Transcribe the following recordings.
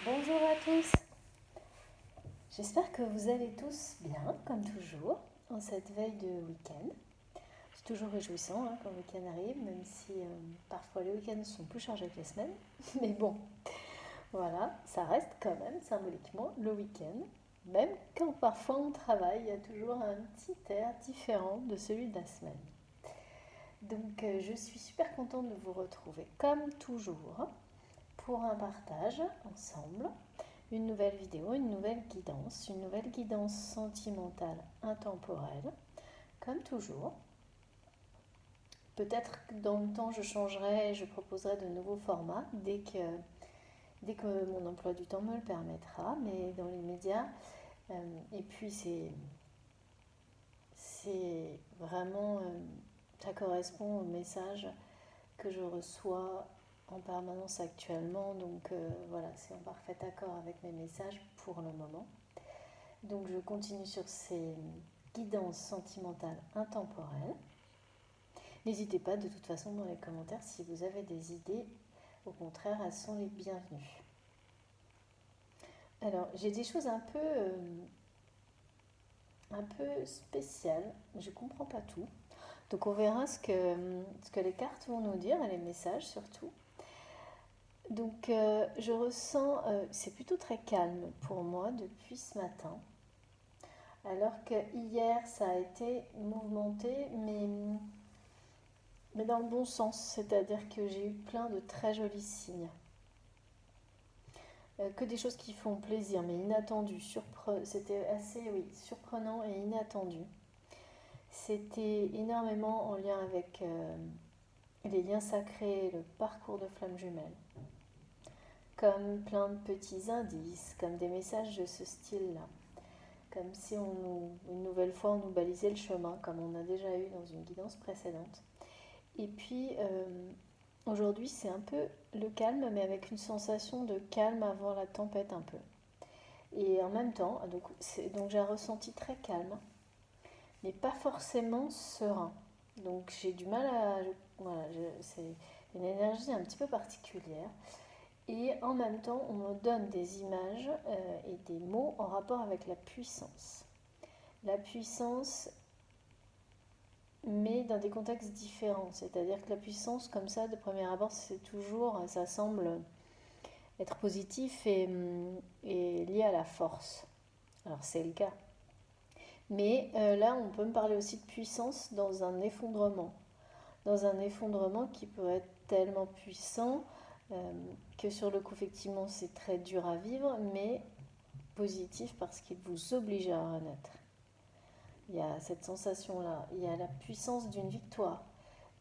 Bonjour à tous, j'espère que vous allez tous bien, comme toujours, en cette veille de week-end. C'est toujours réjouissant quand le week-end arrive, même si parfois les week-ends sont plus chargés que les semaines. Mais bon, voilà, ça reste quand même symboliquement le week-end. Même quand parfois on travaille, il y a toujours un petit air différent de celui de la semaine. Donc je suis super contente de vous retrouver comme toujours pour un partage ensemble. Une nouvelle vidéo, une nouvelle guidance sentimentale intemporelle, comme toujours. Peut-être que dans le temps, je changerai et je proposerai de nouveaux formats dès que mon emploi du temps me le permettra, mais dans les médias. Et puis, c'est vraiment, ça correspond au message que je reçois en permanence actuellement. Donc voilà, c'est en parfait accord avec mes messages pour le moment. Donc je continue sur ces guidances sentimentales intemporelles. N'hésitez pas de toute façon dans les commentaires si vous avez des idées. Au contraire, elles sont les bienvenues. Alors j'ai des choses un peu spéciales. Je ne comprends pas tout. Donc on verra ce que les cartes vont nous dire et les messages surtout. Donc je ressens, c'est plutôt très calme pour moi depuis ce matin. Alors que hier ça a été mouvementé, mais dans le bon sens, c'est-à-dire que j'ai eu plein de très jolis signes. Que des choses qui font plaisir, mais inattendues. C'était assez, oui, surprenant et inattendu. C'était énormément en lien avec les liens sacrés, le parcours de flamme jumelle. Comme plein de petits indices, comme des messages de ce style-là. Comme si une nouvelle fois, on nous balisait le chemin, comme on a déjà eu dans une guidance précédente. Et puis, aujourd'hui, c'est un peu le calme, mais avec une sensation de calme avant la tempête un peu. Et en même temps, donc j'ai un ressenti très calme, mais pas forcément serein. Donc j'ai du mal à... Voilà, c'est une énergie un petit peu particulière. Et en même temps, on me donne des images et des mots en rapport avec la puissance. La puissance, mais dans des contextes différents. C'est-à-dire que la puissance, comme ça, de premier abord, c'est toujours, ça semble être positif et lié à la force. Alors c'est le cas. Mais là, on peut me parler aussi de puissance dans un effondrement. Dans un effondrement qui peut être tellement puissant que sur le coup, effectivement, c'est très dur à vivre, mais positif parce qu'il vous oblige à renaître. Il y a cette sensation-là. Il y a la puissance d'une victoire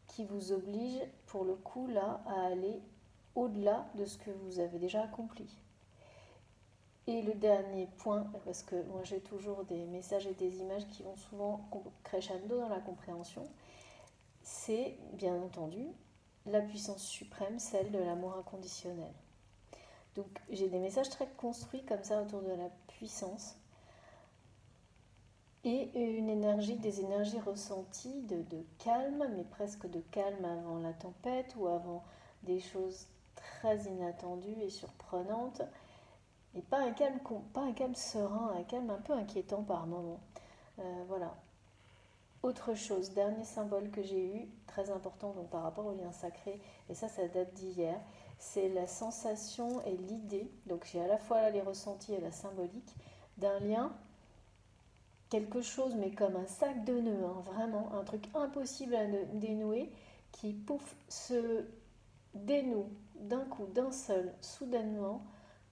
qui vous oblige, pour le coup, là, à aller au-delà de ce que vous avez déjà accompli. Et le dernier point, parce que moi j'ai toujours des messages et des images qui vont souvent crescendo dans la compréhension, c'est bien entendu la puissance suprême, celle de l'amour inconditionnel. Donc j'ai des messages très construits comme ça autour de la puissance et des énergies ressenties de calme, mais presque de calme avant la tempête ou avant des choses très inattendues et surprenantes. Et pas un calme serein, un calme un peu inquiétant par moments. Voilà. Autre chose, dernier symbole que j'ai eu, très important donc par rapport au lien sacré, et ça date d'hier, c'est la sensation et l'idée, donc j'ai à la fois les ressentis et la symbolique, d'un lien, quelque chose mais comme un sac de nœuds, vraiment un truc impossible à dénouer, qui pouf se dénoue d'un coup, d'un seul, soudainement,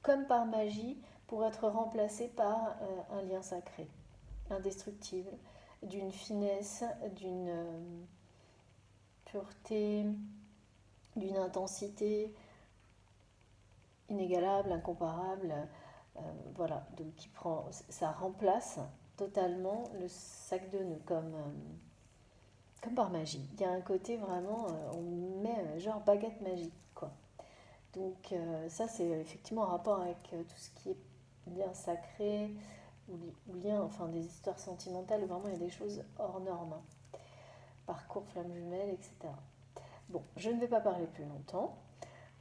comme par magie, pour être remplacé par un lien sacré, indestructible, d'une finesse, d'une pureté, d'une intensité inégalable, incomparable. Voilà, donc ça remplace totalement le sac de nœuds, comme par magie. Il y a un côté vraiment, on met genre baguette magique, quoi. Donc ça, c'est effectivement en rapport avec tout ce qui est lien sacré ou lien, enfin des histoires sentimentales où vraiment il y a des choses hors normes. Parcours flamme jumelle, etc. Bon, je ne vais pas parler plus longtemps.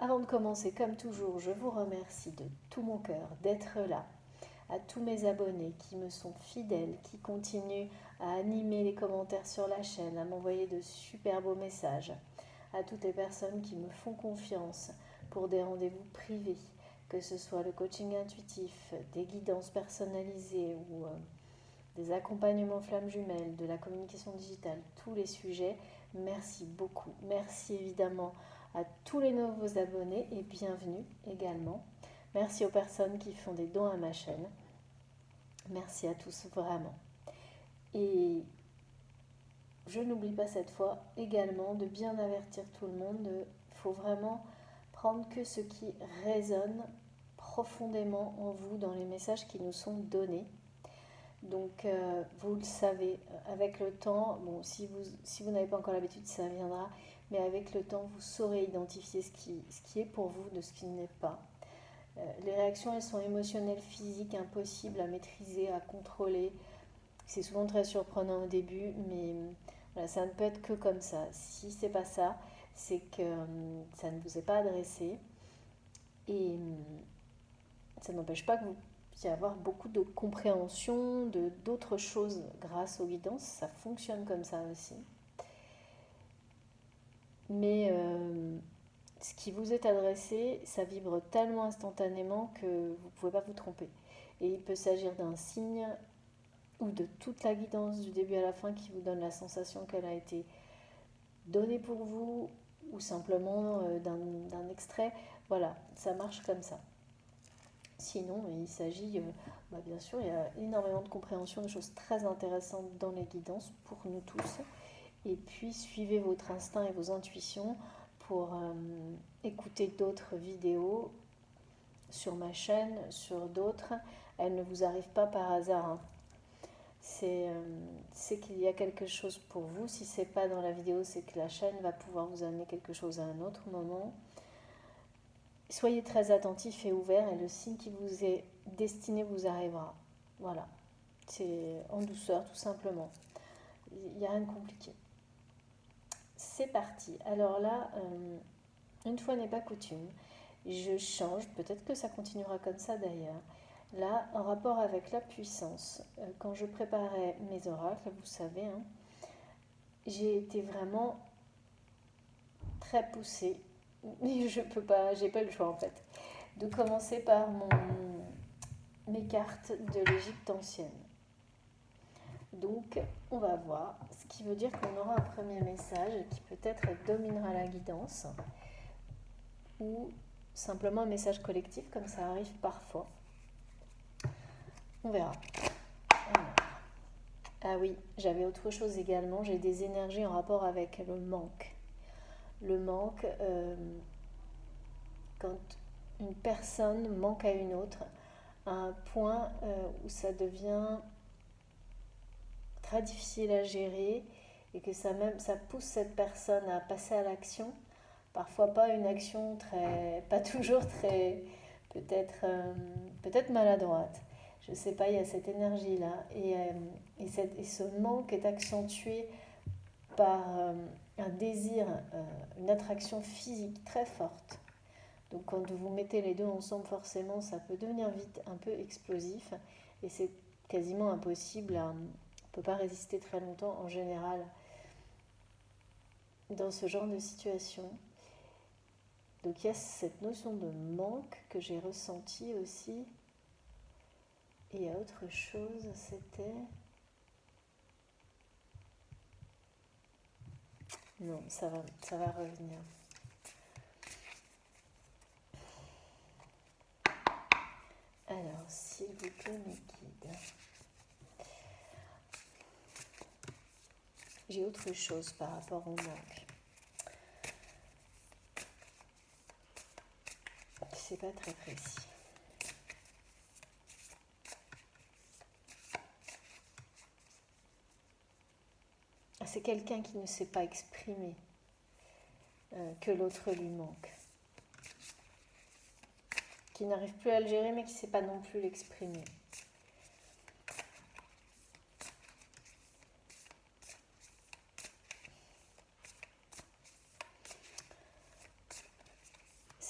Avant de commencer, comme toujours, je vous remercie de tout mon cœur d'être là. À tous mes abonnés qui me sont fidèles, qui continuent à animer les commentaires sur la chaîne, à m'envoyer de super beaux messages. À toutes les personnes qui me font confiance pour des rendez-vous privés, que ce soit le coaching intuitif, des guidances personnalisées ou des accompagnements flammes jumelles, de la communication digitale, tous les sujets. Merci beaucoup. Merci évidemment à tous les nouveaux abonnés et bienvenue également. Merci aux personnes qui font des dons à ma chaîne. Merci à tous vraiment. Et je n'oublie pas cette fois également de bien avertir tout le monde. Il faut vraiment prendre que ce qui résonne profondément en vous dans les messages qui nous sont donnés. Donc vous le savez, avec le temps, bon, si vous n'avez pas encore l'habitude, ça viendra, mais avec le temps, vous saurez identifier ce qui est pour vous de ce qui ne l'est pas. Les réactions, elles sont émotionnelles, physiques, impossibles à maîtriser, à contrôler. C'est souvent très surprenant au début, mais voilà, ça ne peut être que comme ça. Si c'est pas ça, c'est que ça ne vous est pas adressé. Et ça n'empêche pas que vous puissiez avoir beaucoup de compréhension d'autres choses grâce aux guidances. Ça fonctionne comme ça aussi. Mais ce qui vous est adressé, ça vibre tellement instantanément que vous ne pouvez pas vous tromper. Et il peut s'agir d'un signe ou de toute la guidance du début à la fin qui vous donne la sensation qu'elle a été donnée pour vous ou simplement d'un extrait. Voilà, ça marche comme ça. Sinon, il s'agit, bien sûr, il y a énormément de compréhension, de choses très intéressantes dans les guidances pour nous tous. Et puis, suivez votre instinct et vos intuitions pour écouter d'autres vidéos sur ma chaîne, sur d'autres. Elles ne vous arrivent pas par hasard, hein. C'est qu'il y a quelque chose pour vous. Si ce n'est pas dans la vidéo, c'est que la chaîne va pouvoir vous amener quelque chose à un autre moment. Soyez très attentifs et ouverts et le signe qui vous est destiné vous arrivera. Voilà, c'est en douceur tout simplement. Il n'y a rien de compliqué. C'est parti. Alors là, une fois n'est pas coutume, je change, peut-être que ça continuera comme ça d'ailleurs. Là, en rapport avec la puissance, quand je préparais mes oracles, vous savez, hein, j'ai été vraiment très poussée. Je peux pas, j'ai pas le choix en fait, de commencer par mes cartes de l'Égypte ancienne. Donc, on va voir, ce qui veut dire qu'on aura un premier message qui peut-être dominera la guidance ou simplement un message collectif, comme ça arrive parfois. On verra. Alors. Ah oui, j'avais autre chose également, j'ai des énergies en rapport avec le manque. Le manque, quand une personne manque à une autre, à un point où ça devient très difficile à gérer et que ça pousse cette personne à passer à l'action. Parfois pas une action pas toujours très, peut-être maladroite. Je sais pas, il y a cette énergie-là. Et ce manque est accentué par un désir, une attraction physique très forte. Donc quand vous mettez les deux ensemble, forcément, ça peut devenir vite un peu explosif. Et c'est quasiment impossible. On ne peut pas résister très longtemps en général dans ce genre de situation. Donc il y a cette notion de manque que j'ai ressentie aussi. Et il y a autre chose, c'était... Non, ça va revenir. Alors, s'il vous plaît, mes guides. J'ai autre chose par rapport au manque. C'est pas très précis. C'est quelqu'un qui ne sait pas exprimer que l'autre lui manque. Qui n'arrive plus à le gérer, mais qui ne sait pas non plus l'exprimer.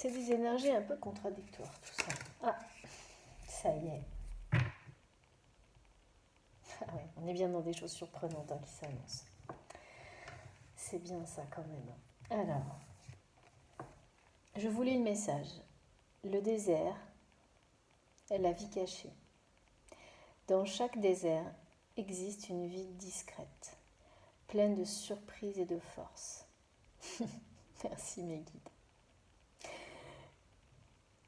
c'est des énergies un peu contradictoires tout ça. Ah, ça y est. Ah ouais, on est bien dans des choses surprenantes qui s'annoncent. C'est bien ça quand même. Alors, je vous lis le message. Le désert est la vie cachée. Dans chaque désert existe une vie discrète, pleine de surprises et de force. Merci mes guides.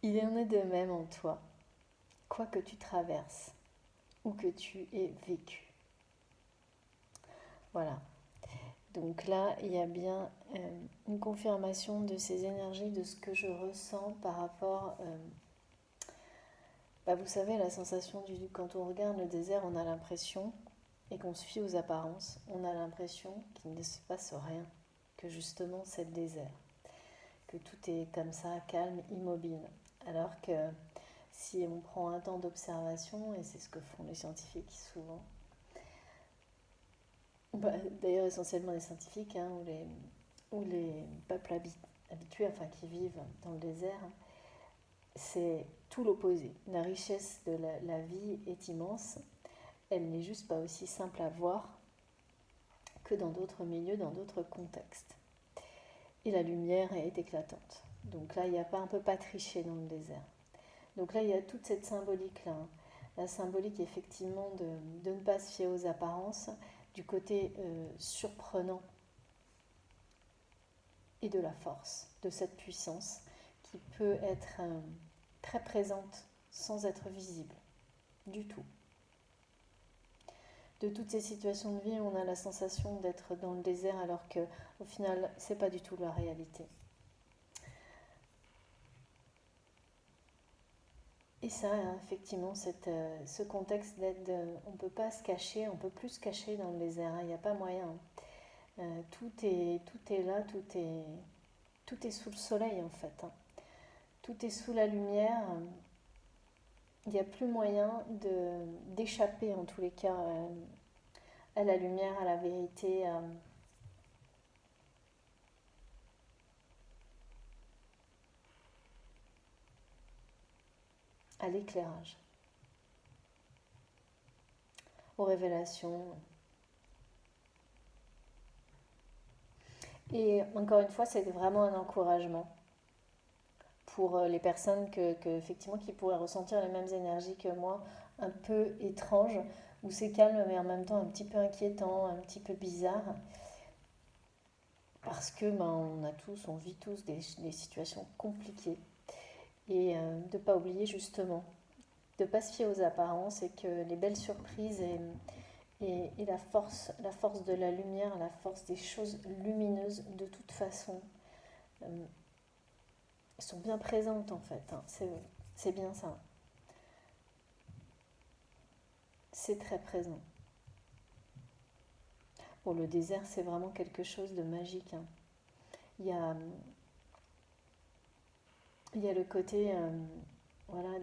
Il en est de même en toi, quoi que tu traverses ou que tu aies vécu. Voilà. Donc là, il y a bien une confirmation de ces énergies, de ce que je ressens par rapport... vous savez, la sensation quand on regarde le désert, on a l'impression, et qu'on se fie aux apparences, on a l'impression qu'il ne se passe rien, que justement c'est le désert, que tout est comme ça, calme, immobile. Alors que si on prend un temps d'observation, et c'est ce que font les scientifiques souvent, d'ailleurs essentiellement les scientifiques, ou les peuples habitués, enfin qui vivent dans le désert, c'est tout l'opposé. La richesse de la vie est immense, elle n'est juste pas aussi simple à voir que dans d'autres milieux, dans d'autres contextes. Et la lumière est éclatante. Donc là, il ne peut pas tricher dans le désert. Donc là, il y a toute cette symbolique-là. La symbolique, effectivement, de ne pas se fier aux apparences, du côté surprenant et de la force, de cette puissance qui peut être très présente sans être visible du tout. De toutes ces situations de vie, on a la sensation d'être dans le désert alors que, au final, c'est pas du tout la réalité. Et ça, effectivement, ce contexte d'aide, on ne peut pas se cacher, on ne peut plus se cacher dans le désert, il n'y a pas moyen. Tout est là, tout est sous le soleil en fait. Tout est sous la lumière. Il n'y a plus moyen d'échapper en tous les cas à la lumière, à la vérité, à l'éclairage, aux révélations. Et encore une fois, c'est vraiment un encouragement pour les personnes effectivement, qui pourraient ressentir les mêmes énergies que moi, un peu étranges, où c'est calme mais en même temps un petit peu inquiétant, un petit peu bizarre. Parce que on vit tous des situations compliquées. Et de ne pas oublier justement, de ne pas se fier aux apparences, et que les belles surprises et la force de la lumière, la force des choses lumineuses, de toute façon, sont bien présentes en fait. C'est bien ça. C'est très présent. Bon, le désert, c'est vraiment quelque chose de magique. Il y a, il y a le côté, voilà,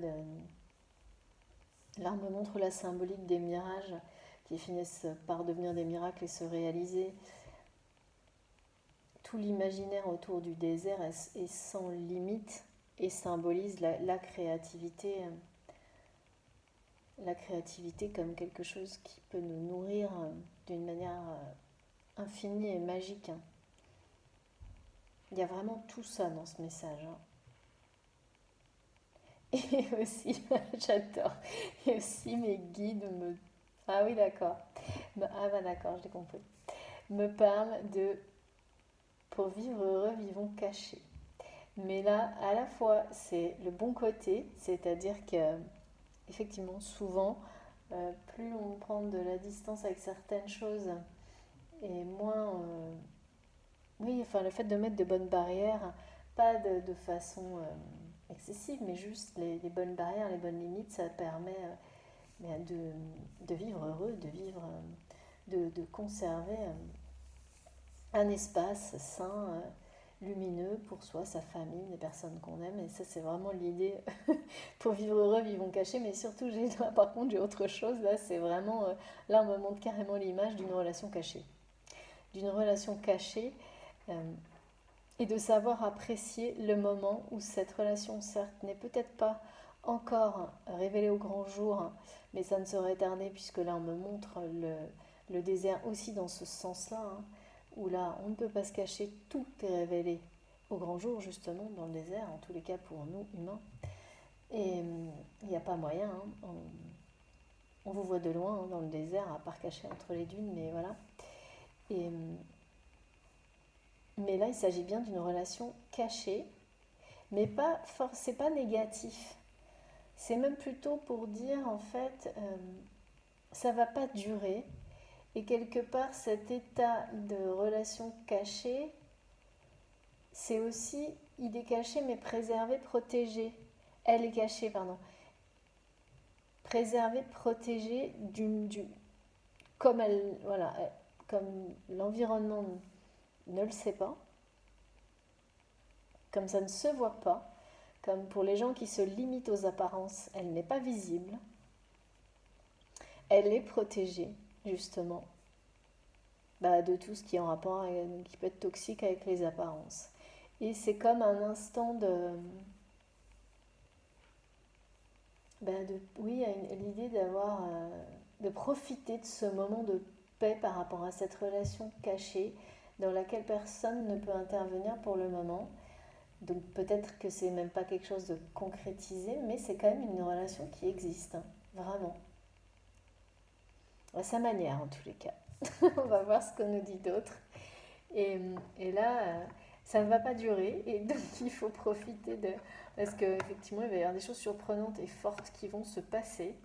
l'art me montre la symbolique des mirages qui finissent par devenir des miracles et se réaliser. Tout l'imaginaire autour du désert est sans limite et symbolise la créativité comme quelque chose qui peut nous nourrir d'une manière infinie et magique. Il y a vraiment tout ça dans ce message. Et aussi, j'adore, et aussi mes guides me... Ah oui, d'accord. Ah bah d'accord, j'ai compris. Me parlent de pour vivre heureux, vivons cachés. Mais là, à la fois, c'est le bon côté, c'est-à-dire que, effectivement, souvent, plus on prend de la distance avec certaines choses, et moins. Oui, enfin, le fait de mettre de bonnes barrières, pas de façon excessive, mais juste les bonnes barrières, les bonnes limites, ça permet de vivre heureux, de vivre, de conserver un espace sain, lumineux pour soi, sa famille, les personnes qu'on aime. Et ça, c'est vraiment l'idée. Pour vivre heureux, vivons cachés. Mais surtout, par contre, j'ai autre chose. Là, c'est vraiment... là, on me montre carrément l'image d'une relation cachée. D'une relation cachée. et de savoir apprécier le moment où cette relation, certes, n'est peut-être pas encore révélée au grand jour, mais ça ne saurait tarder puisque là on me montre le désert aussi dans ce sens-là, hein, où là on ne peut pas se cacher, tout est révélé au grand jour justement dans le désert, en tous les cas pour nous humains. Et il n'y a pas moyen, hein, on vous voit de loin hein, dans le désert, à part caché entre les dunes, mais voilà. Et, mais là il s'agit bien d'une relation cachée, mais pas c'est pas négatif. C'est même plutôt pour dire en fait, ça va pas durer. Et quelque part, cet état de relation cachée, c'est aussi, il est caché mais préservé, protégé. Elle est cachée, pardon. Préservée, protégée comme elle, voilà, comme l'environnement ne le sait pas, comme ça ne se voit pas, comme pour les gens qui se limitent aux apparences, elle n'est pas visible. Elle est protégée, justement, de tout ce qui est en rapport, qui peut être toxique avec les apparences. Et c'est comme un instant oui, l'idée d'avoir, de profiter de ce moment de paix par rapport à cette relation cachée dans laquelle personne ne peut intervenir pour le moment. Donc peut-être que c'est même pas quelque chose de concrétisé, mais c'est quand même une relation qui existe, hein, vraiment. À sa manière en tous les cas. On va voir ce qu'on nous dit d'autre. Et là, ça ne va pas durer, et donc il faut profiter de... Parce qu'effectivement, il va y avoir des choses surprenantes et fortes qui vont se passer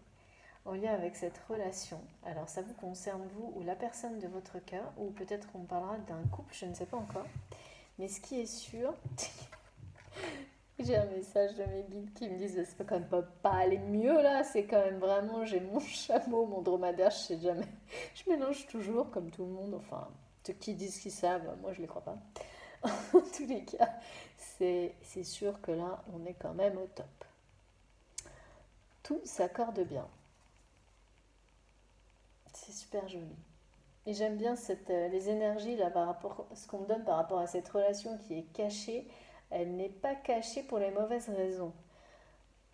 en lien avec cette relation. Alors ça vous concerne vous ou la personne de votre cœur, ou peut-être qu'on parlera d'un couple, je ne sais pas encore. Mais ce qui est sûr, j'ai un message de mes guides qui me disent c'est quand même pas aller mieux là, c'est quand même vraiment, j'ai mon chameau, mon dromadaire, je sais jamais, je mélange toujours comme tout le monde, enfin ceux qui disent qu'ils savent, moi je les crois pas. En tous les cas, c'est sûr que là on est quand même au top. Tout s'accorde bien. C'est super joli. Et j'aime bien les énergies là par rapport à ce qu'on me donne par rapport à cette relation qui est cachée. Elle n'est pas cachée pour les mauvaises raisons.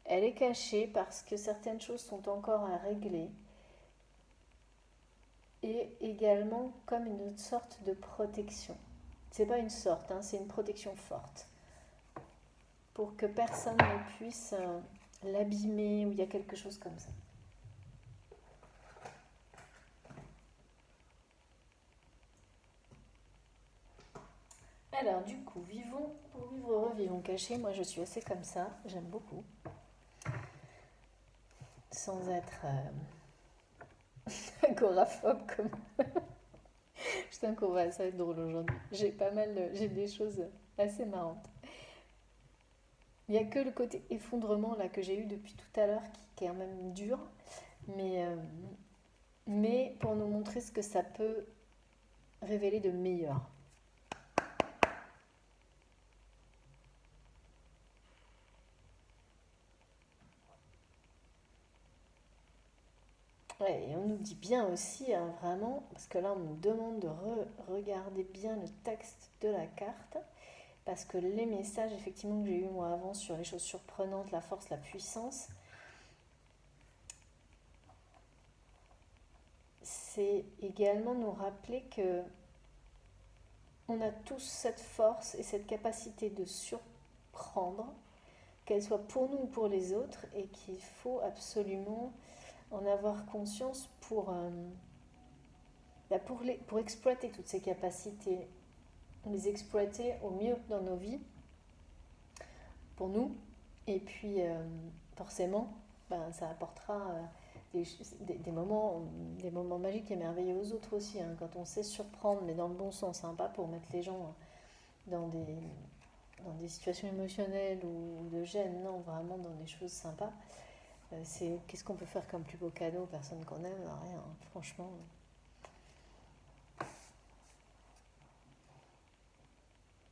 Elle est cachée parce que certaines choses sont encore à régler et également comme une sorte de protection. C'est pas une sorte, hein, c'est une protection forte pour que personne ne puisse l'abîmer ou il y a quelque chose comme ça. Alors du coup, pour vivre heureux, vivons cachés. Moi je suis assez comme ça, j'aime beaucoup. Sans être agoraphobe comme... Je t'en qu'on va, ça va être drôle aujourd'hui. J'ai des choses assez marrantes. Il n'y a que le côté effondrement là que j'ai eu depuis tout à l'heure qui est quand même dur, mais, euh, mais pour nous montrer ce que ça peut révéler de meilleur. Ouais, et on nous dit bien aussi, hein, vraiment, parce que là on nous demande de regarder bien le texte de la carte, parce que les messages effectivement que j'ai eu moi avant sur les choses surprenantes, la force, la puissance, c'est également nous rappeler que on a tous cette force et cette capacité de surprendre, qu'elle soit pour nous ou pour les autres, et qu'il faut absolument en avoir conscience pour exploiter toutes ces capacités, les exploiter au mieux dans nos vies, pour nous, et puis forcément, ça apportera des moments magiques et merveilleux aux autres aussi, hein, quand on sait surprendre, mais dans le bon sens, hein, pas pour mettre les gens dans des situations émotionnelles ou de gêne, non, vraiment dans des choses sympas. C'est qu'est-ce qu'on peut faire comme plus beau cadeau aux personnes qu'on aime? Rien, hein, franchement.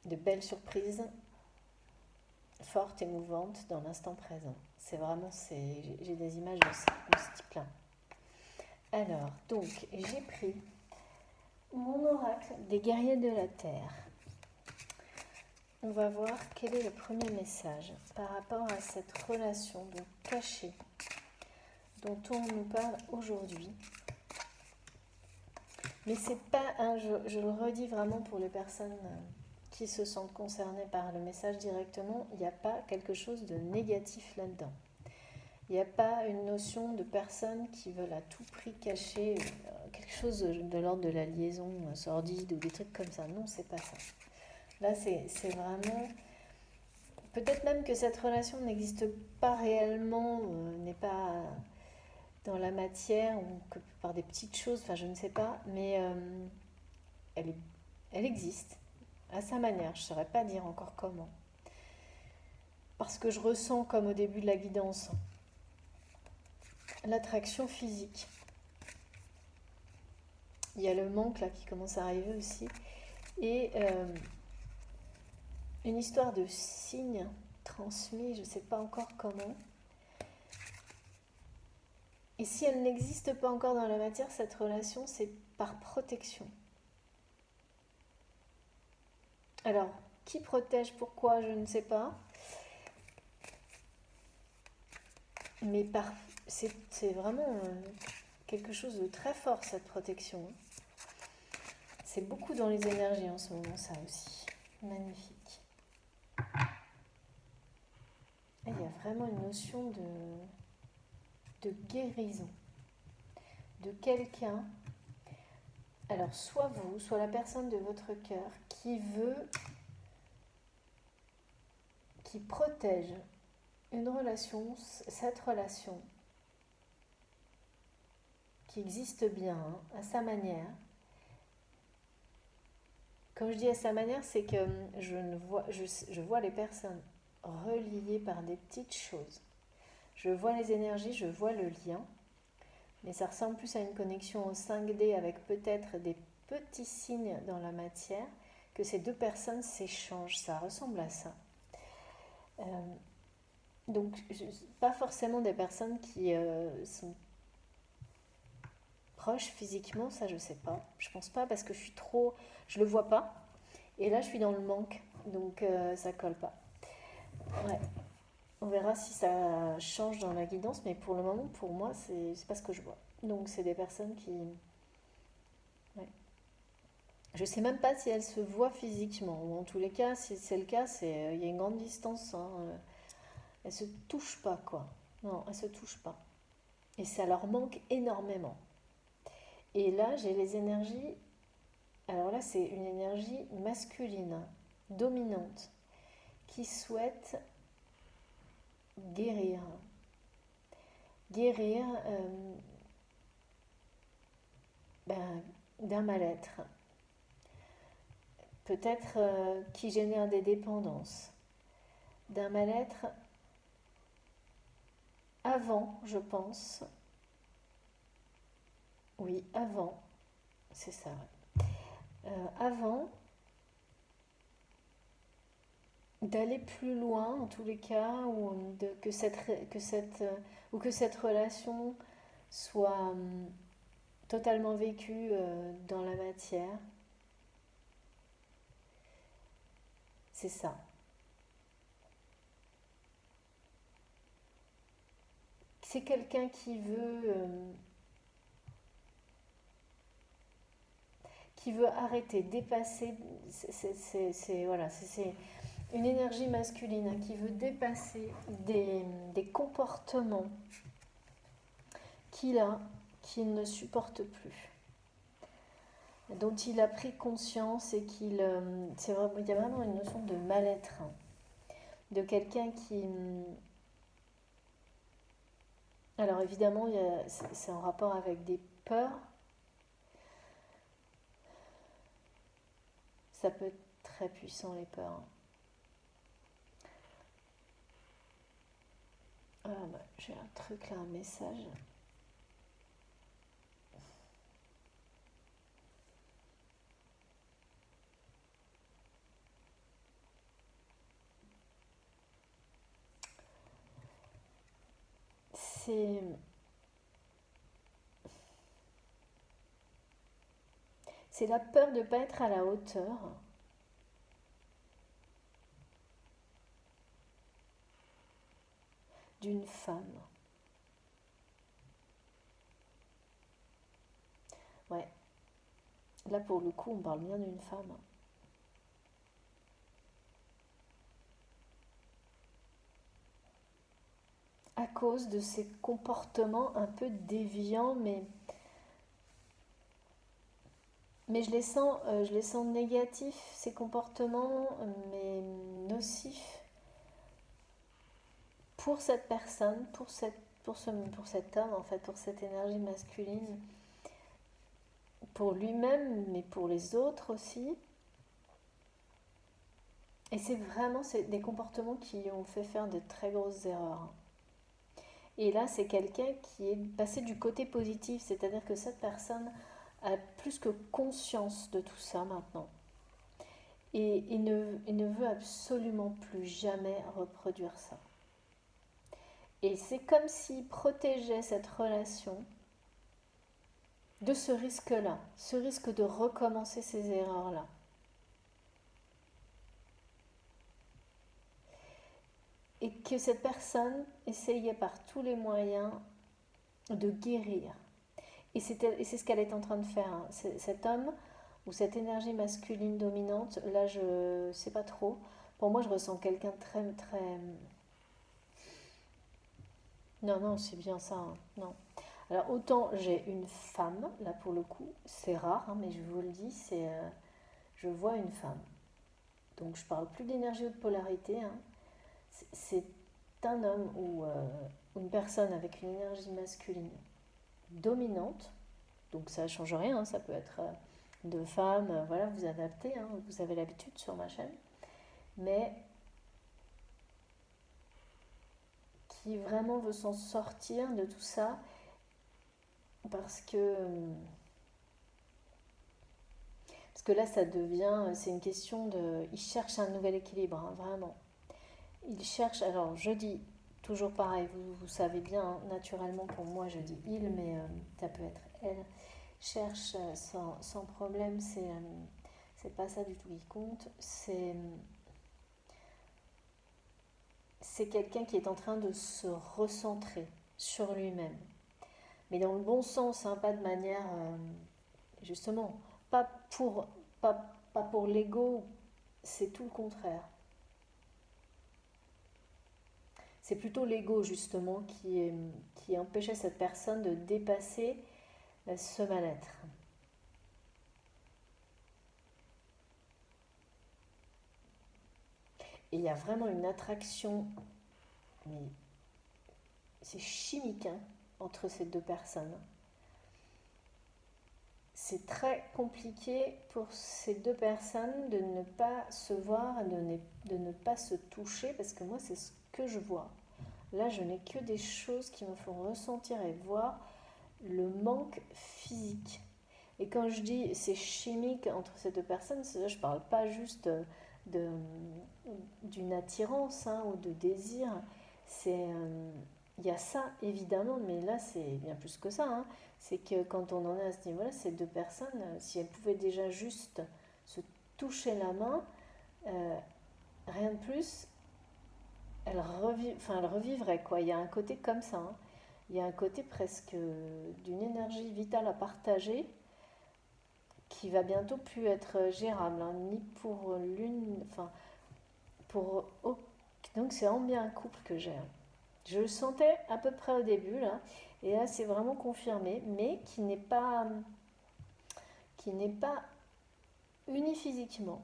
De belles surprises, fortes, émouvantes dans l'instant présent. C'est vraiment, j'ai des images de ce type-là. Alors, donc, j'ai pris mon oracle des guerriers de la Terre. on va voir quel est le premier message par rapport à cette relation donc cachée dont on nous parle aujourd'hui. Mais c'est pas un, je le redis vraiment pour les personnes qui se sentent concernées par le message directement, il n'y a pas quelque chose de négatif là-dedans. Il n'y a pas une notion de personnes qui veulent à tout prix cacher quelque chose de l'ordre de la liaison sordide ou des trucs comme ça. Non, c'est pas ça. Là, c'est vraiment... Peut-être même que cette relation n'existe pas réellement, n'est pas dans la matière ou que par des petites choses, enfin je ne sais pas, mais elle, elle existe à sa manière. Je ne saurais pas dire encore comment. Parce que je ressens, comme au début de la guidance, l'attraction physique. Il y a le manque là qui commence à arriver aussi. Et une histoire de signes transmis, je ne sais pas encore comment. Et si elle n'existe pas encore dans la matière, cette relation, c'est par protection. Alors, qui protège, pourquoi, je ne sais pas. Mais c'est vraiment quelque chose de très fort, cette protection. C'est beaucoup dans les énergies en ce moment, ça aussi. Magnifique. Et il y a vraiment une notion de guérison. De quelqu'un, alors soit vous, soit la personne de votre cœur, qui protège une relation, cette relation, qui existe bien, à sa manière. Quand je dis à sa manière, c'est que je vois les personnes reliées par des petites choses. Je vois les énergies, je vois le lien, mais ça ressemble plus à une connexion en 5D avec peut-être des petits signes dans la matière, que ces deux personnes s'échangent. Ça ressemble à ça. Donc, pas forcément des personnes qui sont proches physiquement, ça je sais pas. Je pense pas parce que je le vois pas. Et là, je suis dans le manque, donc ça colle pas. Ouais. On verra si ça change dans la guidance, mais pour le moment, pour moi, c'est pas ce que je vois. Donc, c'est des personnes qui... Ouais. Je sais même pas si elles se voient physiquement, ou en tous les cas, si c'est le cas, il y a une grande distance. Hein. Elles se touchent pas, quoi. Non, elles se touchent pas. Et ça leur manque énormément. Et là, j'ai les énergies... Alors là, c'est une énergie masculine, dominante, qui souhaite guérir. Guérir d'un mal-être. Peut-être qui génère des dépendances. D'un mal-être avant, je pense. Oui, avant. C'est ça. Avant d'aller plus loin, en tous les cas, ou que cette relation soit totalement vécue dans la matière. C'est ça. C'est quelqu'un qui veut arrêter, dépasser. Voilà, c'est une énergie masculine hein, qui veut dépasser des comportements qu'il a, qu'il ne supporte plus, dont il a pris conscience et il y a vraiment une notion de mal-être, hein, de quelqu'un qui... Alors évidemment, c'est en rapport avec des peurs. Ça peut être très puissant, les peurs. Ah bah, j'ai un truc là, un message. C'est la peur de ne pas être à la hauteur. d'une femme. Ouais, là pour le coup, on parle bien d'une femme. À cause de ses comportements un peu déviants, mais je les sens négatifs, ces comportements, mais nocifs pour cette personne, pour cet homme, en fait, pour cette énergie masculine, pour lui-même, mais pour les autres aussi. Et c'est des comportements qui lui ont fait faire de très grosses erreurs. Et là, c'est quelqu'un qui est passé du côté positif, c'est-à-dire que cette personne a plus que conscience de tout ça maintenant. Et il ne veut absolument plus jamais reproduire ça. Et c'est comme s'il protégeait cette relation de ce risque-là, ce risque de recommencer ces erreurs-là. Et que cette personne essayait par tous les moyens de guérir. Et c'est ce qu'elle est en train de faire. Hein. Cet homme ou cette énergie masculine dominante, là je sais pas trop. Pour moi, je ressens quelqu'un de très très. Non, non, c'est bien ça. Hein. Non. Alors autant j'ai une femme, là pour le coup, c'est rare, hein, mais je vous le dis, je vois une femme. Donc je parle plus d'énergie ou de polarité. Hein. C'est un homme ou une personne avec une énergie masculine dominante. Donc ça ne change rien, hein, ça peut être de femmes, voilà, vous adaptez, hein, vous avez l'habitude sur ma chaîne. Mais qui vraiment veut s'en sortir de tout ça parce que parce que là ça devient, c'est une question de, il cherche un nouvel équilibre, hein, vraiment. Il cherche, alors je dis toujours pareil, vous savez bien, hein, naturellement pour moi je dis il, mais ça peut être elle, cherche sans problème, c'est pas ça du tout qui compte, c'est quelqu'un qui est en train de se recentrer sur lui-même. Mais dans le bon sens, hein, pas de manière, justement, pas pour, pas pour l'ego, c'est tout le contraire. C'est plutôt l'ego, justement, qui empêchait cette personne de dépasser ce mal-être. Et il y a vraiment une attraction, mais c'est chimique, hein, entre ces deux personnes. C'est très compliqué pour ces deux personnes de ne pas se voir, de ne pas se toucher, parce que moi, c'est ce que je vois. Là, je n'ai que des choses qui me font ressentir et voir le manque physique. Et quand je dis c'est chimique entre ces deux personnes, je ne parle pas juste de, d'une attirance, hein, ou de désir. Il y a ça évidemment, mais là c'est bien plus que ça. Hein. C'est que quand on en est à ce niveau-là, ces deux personnes, si elles pouvaient déjà juste se toucher la main, euh, rien de plus, elles revivraient quoi. Il y a un côté comme ça. Hein. Il y a un côté presque d'une énergie vitale à partager qui va bientôt plus être gérable, hein, ni pour l'une, enfin pour donc c'est en bien un couple que j'ai. Hein. Je le sentais à peu près au début là, et là c'est vraiment confirmé, mais qui n'est pas uni physiquement,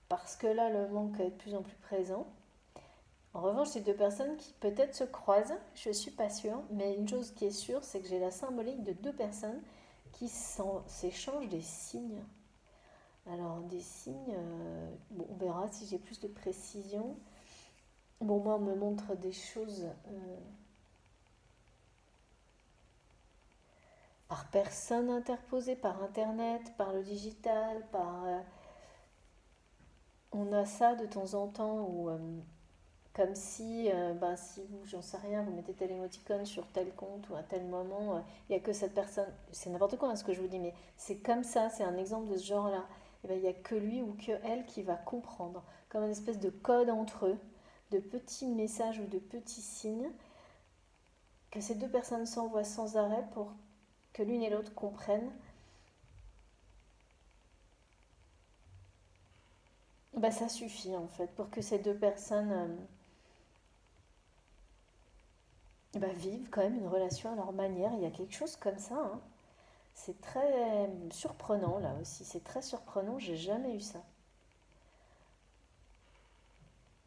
parce que là le manque est de plus en plus présent. En revanche, c'est deux personnes qui peut-être se croisent, je suis pas sûre, mais une chose qui est sûre, c'est que j'ai la symbolique de deux personnes qui s'échangent des signes. Alors, des signes, bon, on verra si j'ai plus de précision. Bon, moi, on me montre des choses par personne interposée, par internet, par le digital, on a ça de temps en temps où, comme si, si vous, j'en sais rien, vous mettez tel émoticône sur tel compte ou à tel moment, il n'y a que cette personne. C'est n'importe quoi, hein, ce que je vous dis, mais c'est comme ça, c'est un exemple de ce genre-là. Et ben, il n'y a que lui ou que elle qui va comprendre. comme une espèce de code entre eux, de petits messages ou de petits signes que ces deux personnes s'envoient sans arrêt pour que l'une et l'autre comprennent. Bah, ça suffit en fait pour que ces deux personnes vivent quand même une relation à leur manière. Il y a quelque chose comme ça, hein. C'est très surprenant là aussi, c'est très surprenant, j'ai jamais eu ça.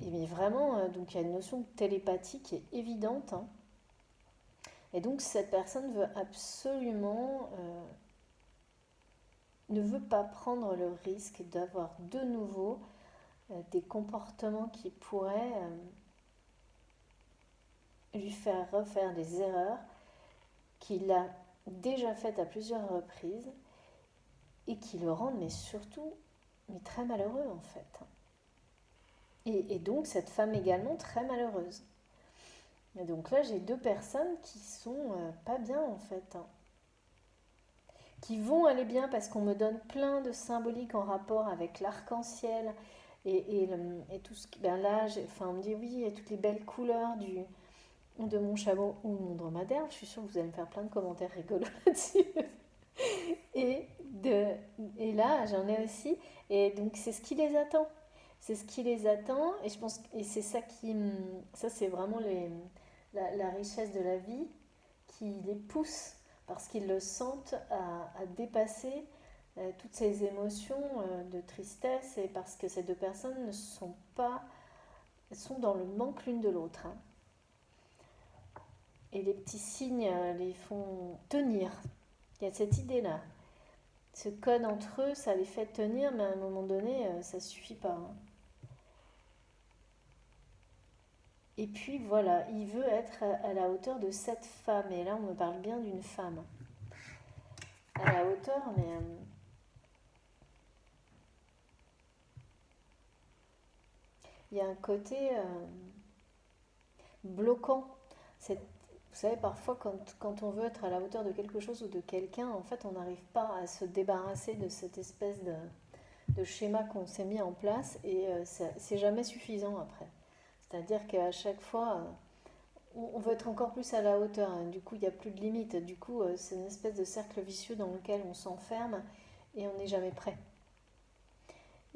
Et mais vraiment, donc il y a une notion de télépathie qui est évidente, hein. Et donc cette personne veut absolument, ne veut pas prendre le risque d'avoir de nouveau des comportements qui pourraient lui faire refaire des erreurs qu'il a déjà faites à plusieurs reprises et qui le rendent, mais surtout, mais très malheureux en fait. Et donc cette femme également très malheureuse. Et donc là, j'ai deux personnes qui sont pas bien en fait, hein. Qui vont aller bien parce qu'on me donne plein de symboliques en rapport avec l'arc-en-ciel et tout ce qui. Ben là, enfin, on me dit oui, il y a toutes les belles couleurs de mon chameau ou mon dromadaire. Je suis sûre que vous allez me faire plein de commentaires rigolos là-dessus. Et, de, et là, j'en ai aussi. Et donc, c'est ce qui les attend. C'est ce qui les attend. Et je pense, et c'est ça qui. Ça, c'est vraiment la richesse de la vie qui les pousse parce qu'ils le sentent à dépasser toutes ces émotions de tristesse et parce que ces deux personnes ne sont pas. Elles sont dans le manque l'une de l'autre, hein. Et les petits signes les font tenir. Il y a cette idée-là. Ce code entre eux, ça les fait tenir, mais à un moment donné, ça ne suffit pas, hein. Et puis voilà, il veut être à la hauteur de cette femme. Et là, on me parle bien d'une femme. À la hauteur, mais il y a un côté bloquant. Vous savez, parfois, quand on veut être à la hauteur de quelque chose ou de quelqu'un, en fait, on n'arrive pas à se débarrasser de cette espèce de schéma qu'on s'est mis en place et c'est jamais suffisant après. C'est-à-dire qu'à chaque fois, on veut être encore plus à la hauteur, hein. Du coup, il n'y a plus de limite. Du coup, c'est une espèce de cercle vicieux dans lequel on s'enferme et on n'est jamais prêt.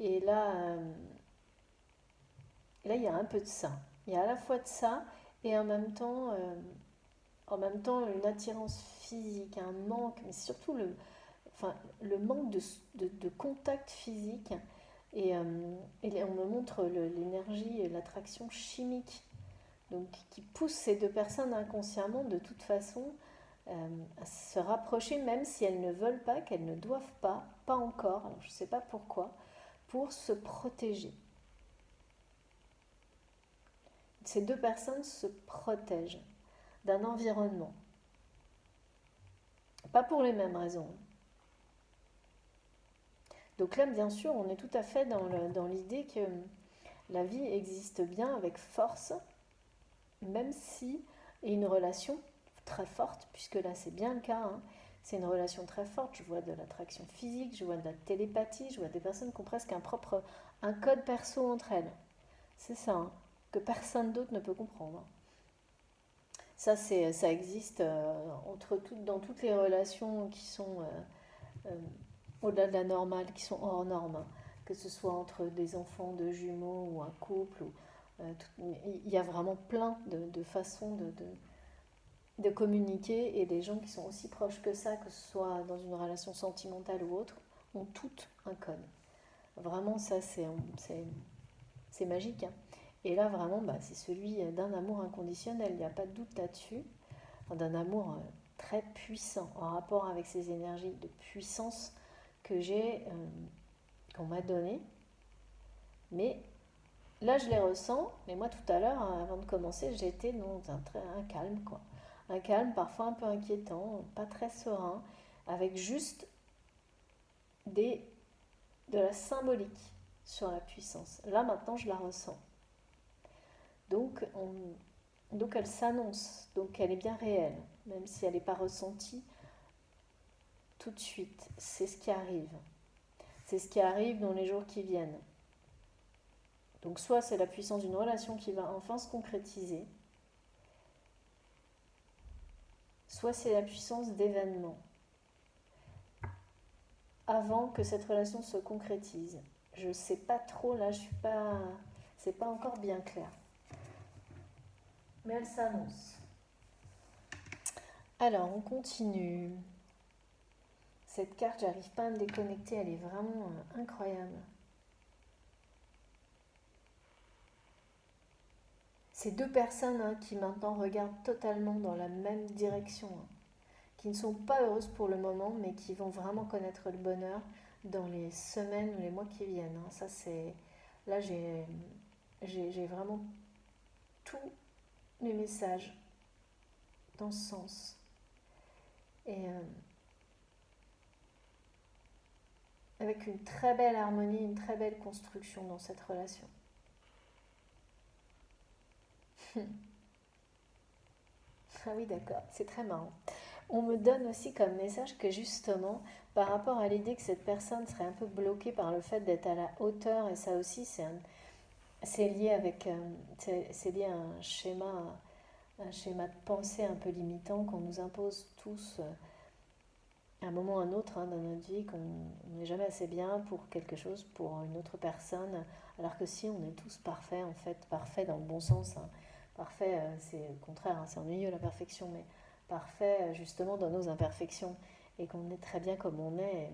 Et là, il y a un peu de ça. Il y a à la fois de ça et en même temps une attirance physique, un manque, mais surtout le manque de contact physique. Et on me montre l'énergie et l'attraction chimique donc, qui pousse ces deux personnes inconsciemment de toute façon à se rapprocher, même si elles ne veulent pas, qu'elles ne doivent pas encore, alors je ne sais pas pourquoi, pour se protéger. Ces deux personnes se protègent d'un environnement. Pas pour les mêmes raisons. Donc là, bien sûr, on est tout à fait dans l'idée que la vie existe bien avec force, même si, et une relation très forte, puisque là c'est bien le cas, hein, c'est une relation très forte, je vois de l'attraction physique, je vois de la télépathie, je vois des personnes qui ont presque un code perso entre elles. C'est ça, hein, que personne d'autre ne peut comprendre. Ça existe dans toutes les relations qui sont au-delà de la normale, qui sont hors normes, hein, que ce soit entre des enfants, de jumeaux ou un couple. Il y a vraiment plein de façons de communiquer et des gens qui sont aussi proches que ça, que ce soit dans une relation sentimentale ou autre, ont toutes un code. Vraiment, ça, c'est magique, hein. Et là, vraiment, c'est celui d'un amour inconditionnel, il n'y a pas de doute là-dessus, enfin, d'un amour très puissant en rapport avec ces énergies de puissance qu'on m'a données. Mais là, je les ressens, mais moi, tout à l'heure, hein, avant de commencer, j'étais dans un calme, quoi. Un calme parfois un peu inquiétant, pas très serein, avec juste de la symbolique sur la puissance. Là, maintenant, je la ressens. Donc, donc elle s'annonce, donc elle est bien réelle, même si elle n'est pas ressentie tout de suite. C'est ce qui arrive. C'est ce qui arrive dans les jours qui viennent. Donc soit c'est la puissance d'une relation qui va enfin se concrétiser, soit c'est la puissance d'événements avant que cette relation se concrétise. Je ne sais pas trop, là, c'est pas encore bien clair. Mais elle s'annonce. Alors, on continue. Cette carte, j'arrive pas à me déconnecter, elle est vraiment incroyable. C'est deux personnes qui maintenant regardent totalement dans la même direction, qui ne sont pas heureuses pour le moment, mais qui vont vraiment connaître le bonheur dans les semaines ou les mois qui viennent. Ça, c'est... Là, j'ai vraiment tous les messages dans ce sens. Et avec une très belle harmonie, une très belle construction dans cette relation. Ah oui, d'accord, c'est très marrant. On me donne aussi comme message que justement, par rapport à l'idée que cette personne serait un peu bloquée par le fait d'être à la hauteur, et ça aussi c'est lié avec, c'est lié à un schéma de pensée un peu limitant qu'on nous impose tous à un moment ou à un autre dans notre vie, qu'on n'est jamais assez bien pour quelque chose, pour une autre personne, alors que si on est tous parfaits, en fait, parfaits dans le bon sens, parfait, c'est le contraire, c'est ennuyeux la perfection, mais parfait justement dans nos imperfections, et qu'on est très bien comme on est,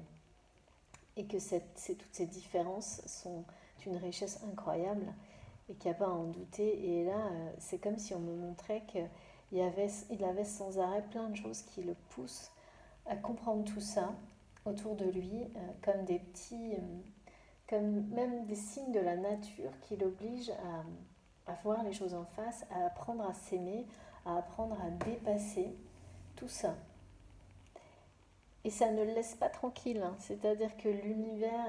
et que toutes ces différences sont une richesse incroyable, et qu'il n'y a pas à en douter. Et là, c'est comme si on me montrait qu'il avait sans arrêt plein de choses qui le poussent à comprendre tout ça autour de lui, comme des petits, comme même des signes de la nature qui l'obligent à voir les choses en face, à apprendre à s'aimer, à apprendre à dépasser tout ça. Et ça ne le laisse pas tranquille, c'est-à-dire que l'univers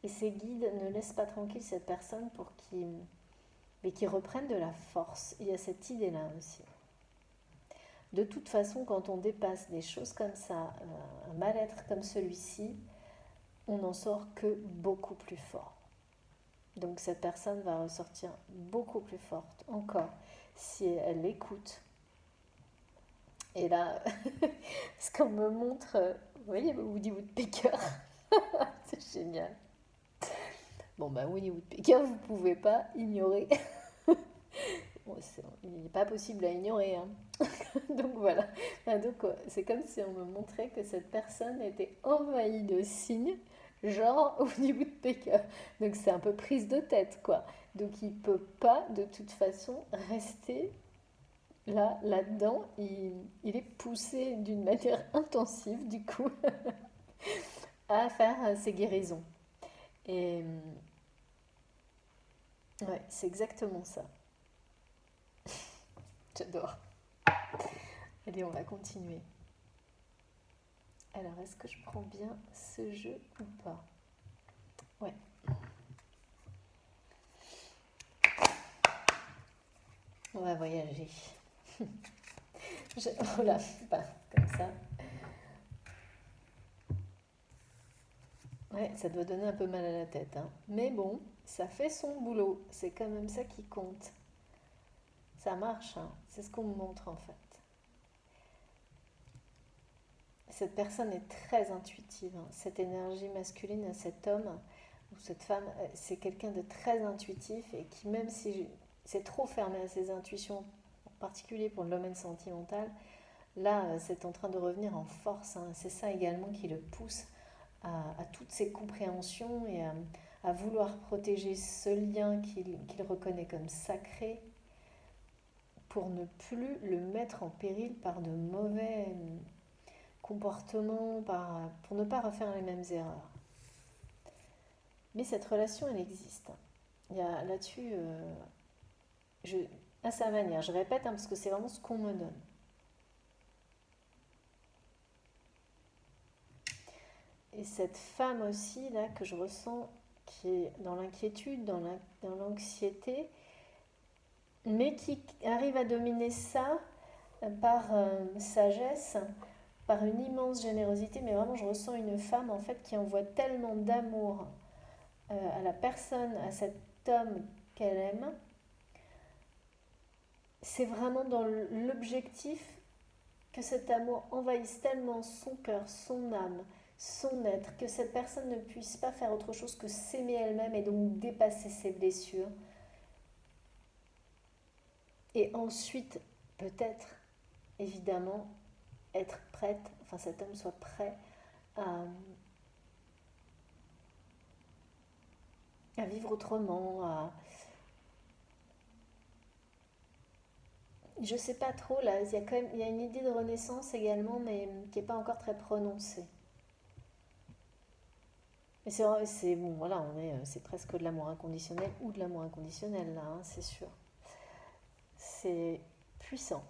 et ses guides ne laissent pas tranquille cette personne pour qu'il reprenne de la force. Il y a cette idée-là aussi. De toute façon, quand on dépasse des choses comme ça, un mal-être comme celui-ci, on n'en sort que beaucoup plus fort. Donc cette personne va ressortir beaucoup plus forte encore si elle écoute. Et là, ce qu'on me montre, vous voyez Woody Woodpecker, c'est génial. Bon bah Woody Woodpecker, vous ne pouvez pas ignorer. Bon, il n'est pas possible à ignorer. Donc voilà. Donc c'est comme si on me montrait que cette personne était envahie de signes, genre Woody Woodpecker. Donc c'est un peu prise de tête, quoi. Donc il ne peut pas de toute façon rester là-dedans. Il est poussé d'une manière intensive, du coup, à faire ses guérisons. Et ouais, c'est exactement ça. J'adore. Allez, on va continuer. Alors, est-ce que je prends bien ce jeu ou pas? Ouais. On va voyager. Voilà, pas comme ça. Ouais, ça doit donner un peu mal à la tête. Mais bon, ça fait son boulot. C'est quand même ça qui compte. Ça marche, c'est ce qu'on me montre en fait. Cette personne est très intuitive. Cette énergie masculine, cet homme ou cette femme, c'est quelqu'un de très intuitif et qui, même si c'est trop fermé à ses intuitions, en particulier pour le domaine sentimental, là, c'est en train de revenir en force. C'est ça également qui le pousse à toutes ses compréhensions et à vouloir protéger ce lien qu'il reconnaît comme sacré pour ne plus le mettre en péril par de mauvais comportements, pour ne pas refaire les mêmes erreurs. Mais cette relation, elle existe. Il y a là-dessus, à sa manière, je répète, parce que c'est vraiment ce qu'on me donne. Et cette femme aussi, là, que je ressens, qui est dans l'inquiétude, dans l'anxiété, mais qui arrive à dominer ça par sagesse, par une immense générosité. Mais vraiment, je ressens une femme, en fait, qui envoie tellement d'amour à la personne, homme qu'elle aime, c'est vraiment dans l'objectif que cet amour envahisse tellement son cœur, son âme, son être, que cette personne ne puisse pas faire autre chose que s'aimer elle-même et donc dépasser ses blessures. Et ensuite, peut-être, évidemment, être prête, enfin cet homme soit prêt à vivre autrement, je sais pas trop là, il y a une idée de renaissance également, mais qui n'est pas encore très prononcée. Mais c'est vrai, c'est bon, voilà, c'est presque de l'amour inconditionnel ou de l'amour inconditionnel là, hein, c'est sûr. C'est puissant.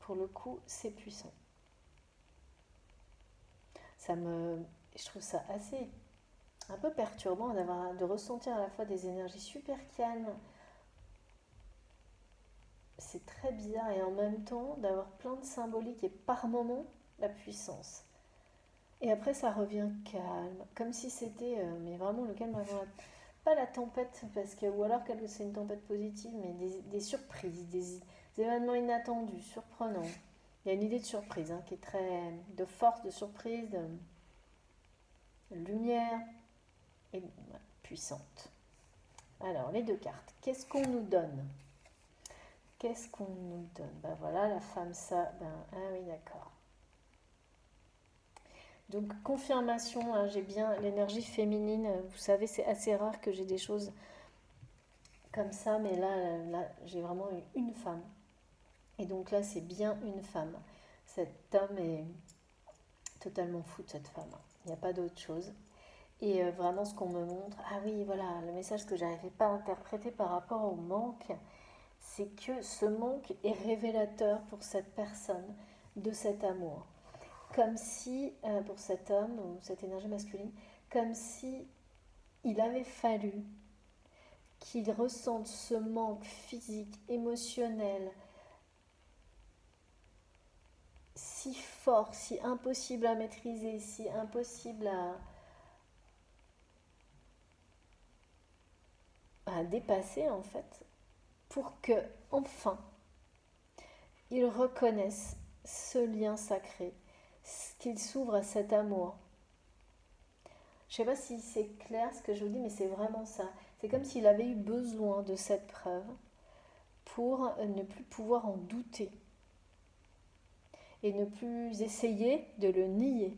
Pour le coup, c'est puissant. Je trouve ça assez un peu perturbant de ressentir à la fois des énergies super calmes. C'est très bizarre et en même temps d'avoir plein de symboliques et par moments la puissance. Et après ça revient calme, comme si c'était mais vraiment le calme avant pas la tempête parce que ou alors que c'est une tempête positive, mais des surprises, des événements inattendus, surprenants. Il y a une idée de surprise qui est très de force, de surprise, de lumière et puissante. Alors les deux cartes, qu'est-ce qu'on nous donne? Qu'est-ce qu'on nous donne? Ben voilà, la femme, ça, ah oui, d'accord. Donc confirmation, hein, j'ai bien l'énergie féminine. Vous savez, c'est assez rare que j'ai des choses comme ça, mais là j'ai vraiment eu une femme. Et donc là, c'est bien une femme. Cet homme est totalement fou de cette femme. Il n'y a pas d'autre chose. Et vraiment, ce qu'on me montre, ah oui, voilà, le message que j'arrivais pas à interpréter par rapport au manque, c'est que ce manque est révélateur pour cette personne de cet amour. Comme si, pour cet homme, ou cette énergie masculine, comme si il avait fallu qu'il ressente ce manque physique, émotionnel, si fort, si impossible à maîtriser, si impossible à dépasser en fait, pour que enfin il reconnaisse ce lien sacré, qu'il s'ouvre à cet amour. Je ne sais pas si c'est clair ce que je vous dis, mais c'est vraiment ça. C'est comme s'il avait eu besoin de cette preuve pour ne plus pouvoir en douter et ne plus essayer de le nier.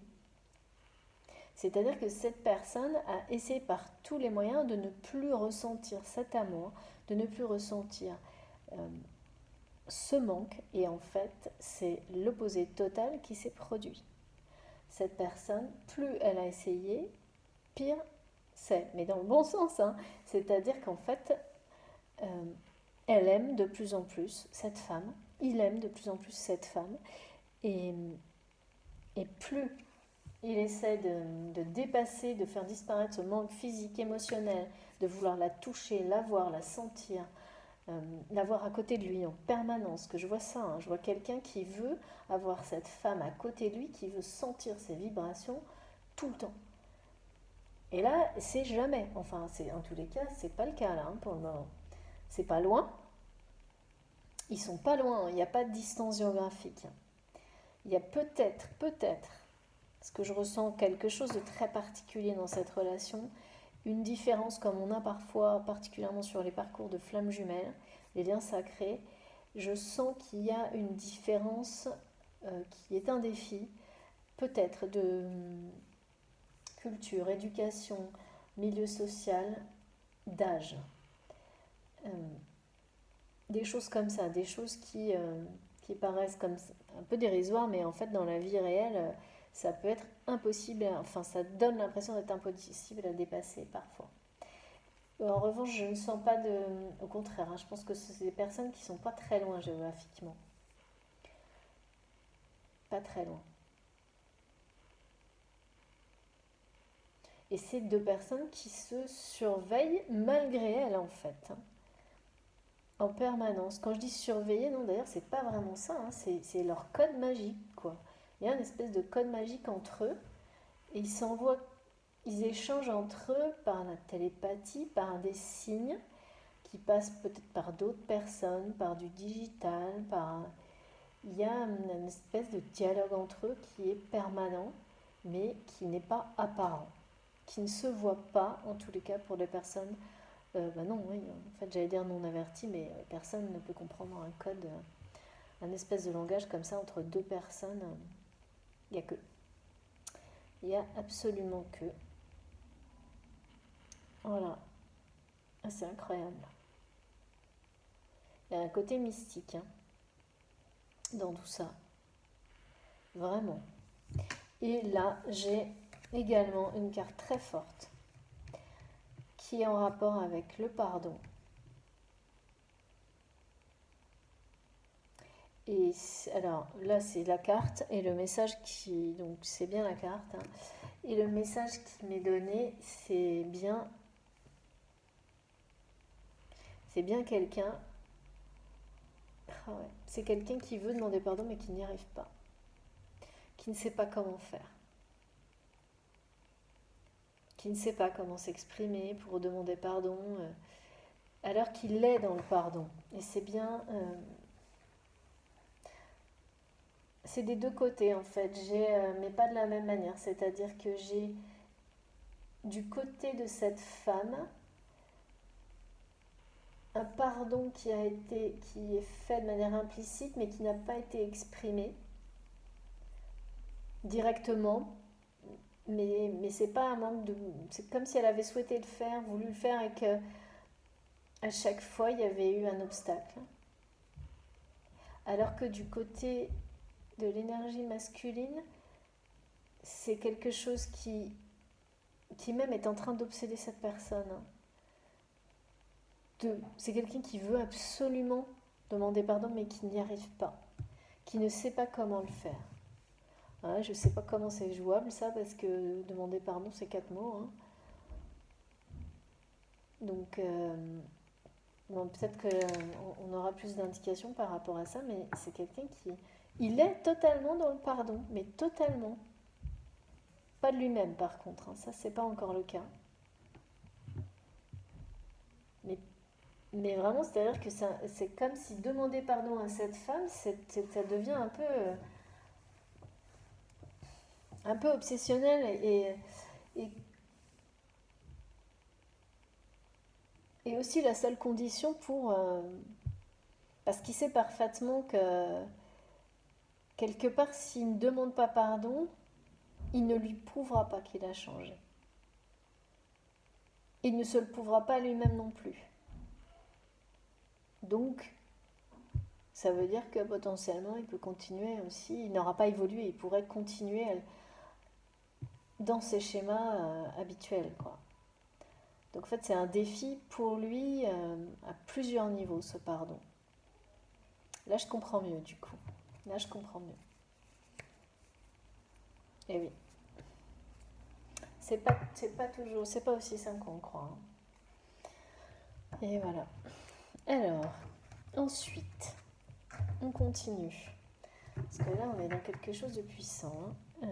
C'est-à-dire que cette personne a essayé par tous les moyens de ne plus ressentir cet amour, de ne plus ressentir ce manque, et en fait, c'est l'opposé total qui s'est produit. Cette personne, plus elle a essayé, pire c'est, mais dans le bon sens, hein. C'est-à-dire qu'en fait, elle aime de plus en plus cette femme, il aime de plus en plus cette femme, et, et plus il essaie de dépasser, de faire disparaître ce manque physique, émotionnel, de vouloir la toucher, la voir, la sentir, la voir à côté de lui en permanence, que je vois ça, hein. Je vois quelqu'un qui veut avoir cette femme à côté de lui, qui veut sentir ses vibrations tout le temps. Et là, c'est jamais, enfin, en tous les cas, c'est pas le cas là, hein, pour le moment. C'est pas loin, ils sont pas loin, il n'y a pas de distance géographique. Il y a peut-être, parce que je ressens quelque chose de très particulier dans cette relation, une différence comme on a parfois, particulièrement sur les parcours de flammes jumelles, les liens sacrés. Je sens qu'il y a une différence qui est un défi, peut-être de culture, éducation, milieu social, d'âge. Des choses comme ça, des choses qui paraissent comme un peu dérisoires, mais en fait dans la vie réelle, ça peut être impossible, enfin ça donne l'impression d'être impossible à dépasser parfois. En revanche, je ne sens pas de... Au contraire, hein, je pense que c'est des personnes qui ne sont pas très loin géographiquement. Pas très loin. Et c'est deux personnes qui se surveillent malgré elles en fait. En permanence. Quand je dis surveiller, non d'ailleurs c'est pas vraiment ça, hein, c'est leur code magique quoi. Il y a une espèce de code magique entre eux et ils s'envoient ils échangent entre eux par la télépathie, par des signes qui passent peut-être par d'autres personnes, par du digital, il y a une espèce de dialogue entre eux qui est permanent, mais qui n'est pas apparent, qui ne se voit pas, en tous les cas pour les personnes, non, oui, en fait j'allais dire non averties, mais personne ne peut comprendre un code, un espèce de langage comme ça entre deux personnes. Il n'y a que. Il n'y a absolument que. Voilà. Ah, c'est incroyable. Il y a un côté mystique hein, dans tout ça. Vraiment. Et là, j'ai également une carte très forte qui est en rapport avec le pardon. Et alors là, c'est la carte et le message qui. Donc, c'est bien la carte. Hein, et le message qui m'est donné, c'est bien. C'est bien quelqu'un. Ah ouais, c'est quelqu'un qui veut demander pardon mais qui n'y arrive pas. Qui ne sait pas comment faire. Qui ne sait pas comment s'exprimer pour demander pardon. Alors qu'il est dans le pardon. Et c'est bien. C'est des deux côtés en fait. Mais pas de la même manière. C'est-à-dire que j'ai du côté de cette femme un pardon qui est fait de manière implicite mais qui n'a pas été exprimé directement. Mais c'est pas un manque de. C'est comme si elle avait souhaité le faire, voulu le faire et que à chaque fois il y avait eu un obstacle. Alors que du côté de l'énergie masculine, c'est quelque chose qui même est en train d'obséder cette personne. C'est quelqu'un qui veut absolument demander pardon mais qui n'y arrive pas, qui ne sait pas comment le faire. Ouais, je ne sais pas comment c'est jouable ça parce que demander pardon c'est 4 mots. Hein. Donc bon, peut-être qu'on aura plus d'indications par rapport à ça, mais c'est quelqu'un qui. Il est totalement dans le pardon, mais totalement. Pas de lui-même par contre, hein. Ça c'est pas encore le cas. Mais, mais vraiment, c'est-à-dire que c'est comme si demander pardon à cette femme, ça devient un peu obsessionnel et, et aussi la seule condition pour. Parce qu'il sait parfaitement que quelque part, s'il ne demande pas pardon, il ne lui prouvera pas qu'il a changé. Il ne se le prouvera pas lui-même non plus. Donc, ça veut dire que potentiellement, il peut continuer aussi. Il n'aura pas évolué, il pourrait continuer dans ses schémas habituels, quoi. Donc, en fait, c'est un défi pour lui à plusieurs niveaux, ce pardon. Là, je comprends mieux, du coup. Là, je comprends mieux. Et oui. C'est pas toujours, c'est pas aussi simple qu'on croit. Hein. Et voilà. Alors, ensuite, on continue. Parce que là, on est dans quelque chose de puissant. Hein.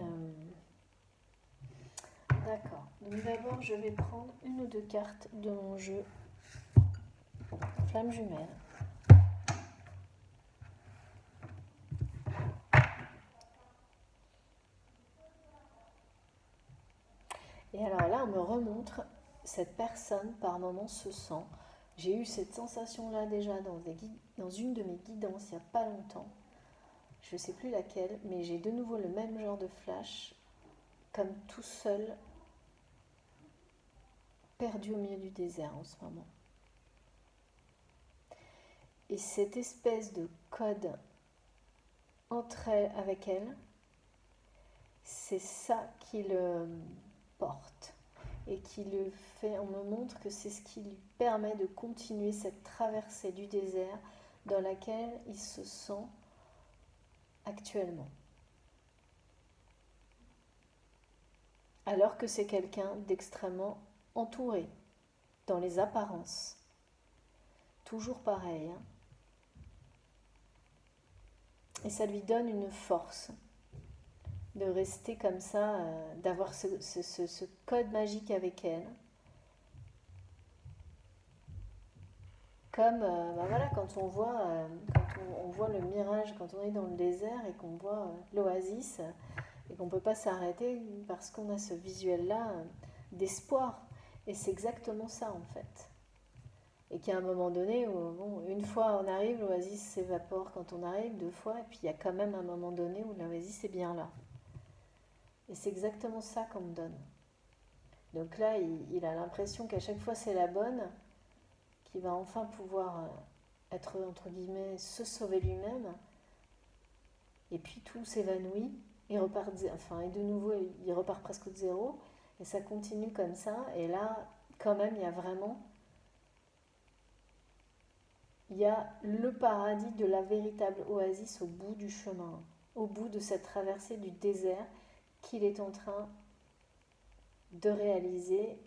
D'accord. Donc d'abord, je vais prendre une ou deux cartes de mon jeu Flamme jumelle. Et alors là, on me remontre cette personne par moments se sent. J'ai eu cette sensation-là déjà dans une de mes guidances il n'y a pas longtemps. Je ne sais plus laquelle, mais j'ai de nouveau le même genre de flash, comme tout seul, perdu au milieu du désert en ce moment. Et cette espèce de code entre elle, avec elle, c'est ça qui le porte et qui le fait, on me montre que c'est ce qui lui permet de continuer cette traversée du désert dans laquelle il se sent actuellement. Alors que c'est quelqu'un d'extrêmement entouré dans les apparences. Toujours pareil. Hein. Et ça lui donne une force de rester comme ça, d'avoir ce code magique avec elle. Comme voilà, quand on voit le mirage, quand on est dans le désert et qu'on voit l'oasis et qu'on ne peut pas s'arrêter parce qu'on a ce visuel-là d'espoir. Et c'est exactement ça en fait. Et qu'à un moment donné, où, bon, une fois on arrive, l'oasis s'évapore quand on arrive, deux fois, et puis il y a quand même un moment donné où l'oasis est bien là. Et c'est exactement ça qu'on me donne. Donc là, il a l'impression qu'à chaque fois c'est la bonne, qu'il va enfin pouvoir être, entre guillemets, se sauver lui-même. Et puis tout s'évanouit, il repart, enfin, et de nouveau, il repart presque de zéro, et ça continue comme ça. Et là, quand même, il y a le paradis de la véritable oasis au bout du chemin, au bout de cette traversée du désert qu'il est en train de réaliser,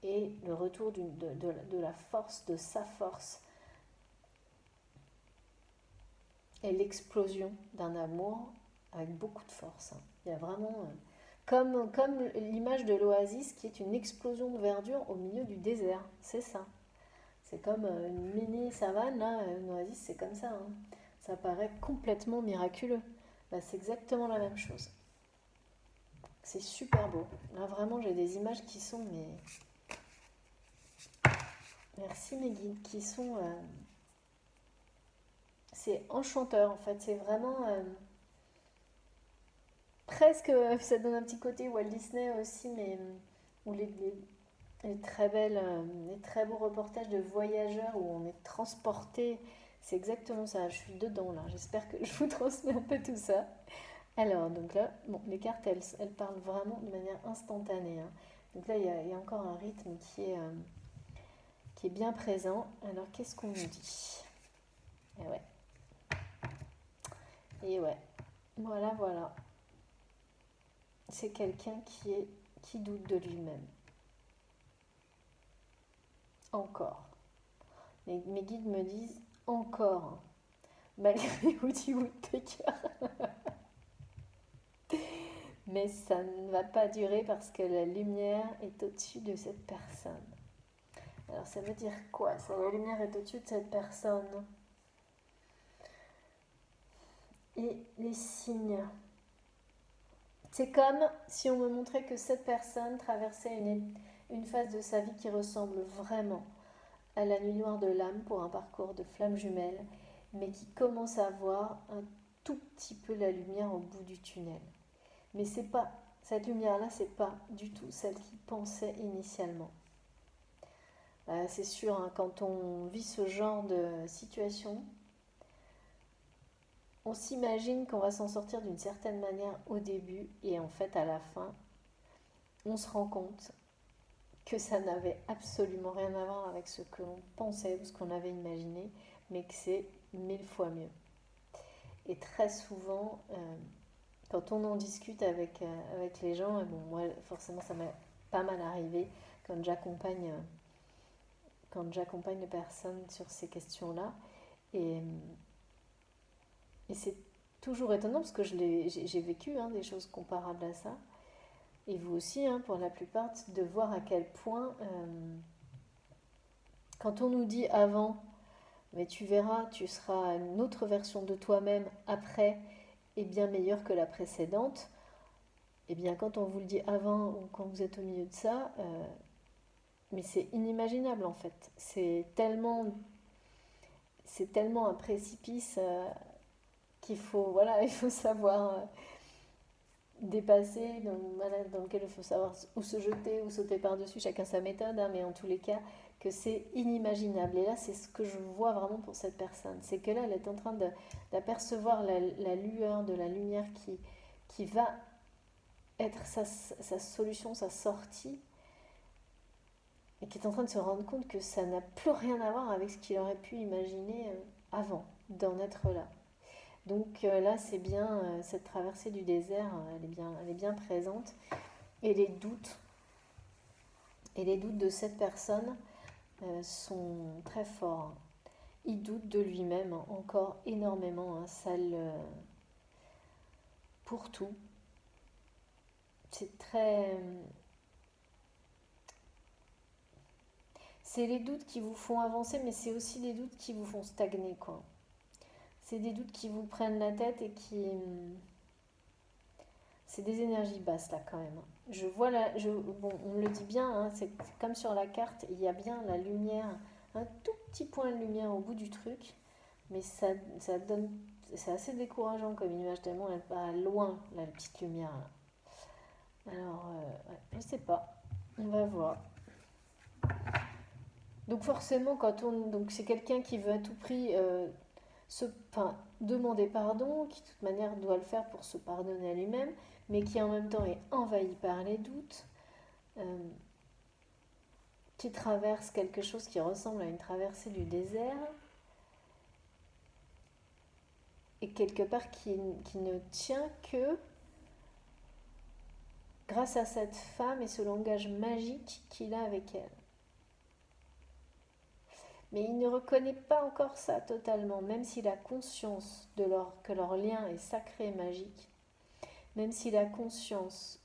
et le retour de la force, de sa force, et l'explosion d'un amour avec beaucoup de force. Il y a vraiment, comme l'image de l'oasis qui est une explosion de verdure au milieu du désert, c'est ça. C'est comme une mini savane, là, une oasis, c'est comme ça. Ça paraît complètement miraculeux. Bah, c'est exactement la même chose. C'est super beau. Là, vraiment, j'ai des images qui sont, mais... Merci mes guides, qui sont... C'est enchanteur, en fait. C'est vraiment... presque, ça donne un petit côté Walt Disney aussi, mais où les très belles, les très beaux reportages de voyageurs où on est transporté. C'est exactement ça, je suis dedans là. J'espère que je vous transmets un peu tout ça. Alors, donc là, bon, les cartes, elles parlent vraiment de manière instantanée. Donc là, il y a encore un rythme qui est bien présent. Alors, qu'est-ce qu'on nous dit? Et ouais, et ouais, voilà, voilà. C'est quelqu'un qui doute de lui-même. Encore. Mes guides me disent encore, malgré Woody Woodpecker. Mais ça ne va pas durer parce que la lumière est au-dessus de cette personne. Alors ça veut dire quoi ça? La lumière est au-dessus de cette personne. Et les signes. C'est comme si on me montrait que cette personne traversait une phase de sa vie qui ressemble vraiment à la nuit noire de l'âme pour un parcours de flammes jumelles, mais qui commence à voir un tout petit peu la lumière au bout du tunnel. Mais c'est pas cette lumière-là, c'est pas du tout celle qu'il pensait initialement. C'est sûr, quand on vit ce genre de situation, on s'imagine qu'on va s'en sortir d'une certaine manière au début, et en fait, à la fin, on se rend compte que ça n'avait absolument rien à voir avec ce que l'on pensait ou ce qu'on avait imaginé, mais que c'est 1000 fois mieux. Et très souvent, quand on en discute avec les gens, bon, moi forcément ça m'est pas mal arrivé quand j'accompagne les personnes sur ces questions-là. Et, et c'est toujours étonnant parce que j'ai vécu des choses comparables à ça. Et vous aussi, pour la plupart, de voir à quel point, quand on nous dit avant, mais tu verras, tu seras une autre version de toi-même après et bien meilleure que la précédente, et bien quand on vous le dit avant ou quand vous êtes au milieu de ça, mais c'est inimaginable en fait. C'est tellement un précipice qu'il faut, voilà, il faut savoir dépasser, dans lequel il faut savoir où se jeter, où sauter par-dessus, chacun sa méthode, mais en tous les cas, que c'est inimaginable. Et là, c'est ce que je vois vraiment pour cette personne. C'est que là, elle est en train d'apercevoir la lueur de la lumière qui va être sa solution, sa sortie, et qui est en train de se rendre compte que ça n'a plus rien à voir avec ce qu'il aurait pu imaginer avant d'en être là. Donc là, c'est bien, cette traversée du désert, elle est bien présente. Et les doutes de cette personne sont très forts. Il doute de lui-même encore énormément. Pour tout. c'est très... C'est les doutes qui vous font avancer, mais c'est aussi les doutes qui vous font stagner, quoi. C'est des doutes qui vous prennent la tête et qui... C'est des énergies basses, là, quand même. Je vois là... bon, on me le dit bien, hein, c'est comme sur la carte, il y a bien la lumière, un tout petit point de lumière au bout du truc, mais ça donne... C'est assez décourageant comme image, tellement elle va loin, la petite lumière, là. Alors, ouais, je sais pas. On va voir. Donc forcément, donc c'est quelqu'un qui veut à tout prix enfin, demander pardon, qui de toute manière doit le faire pour se pardonner à lui-même, mais qui en même temps est envahi par les doutes, euh, qui traverse quelque chose qui ressemble à une traversée du désert, et quelque part qui ne tient que grâce à cette femme et ce langage magique qu'il a avec elle. Mais il ne reconnaît pas encore ça totalement, même s'il a conscience que leur lien est sacré et magique, même s'il a conscience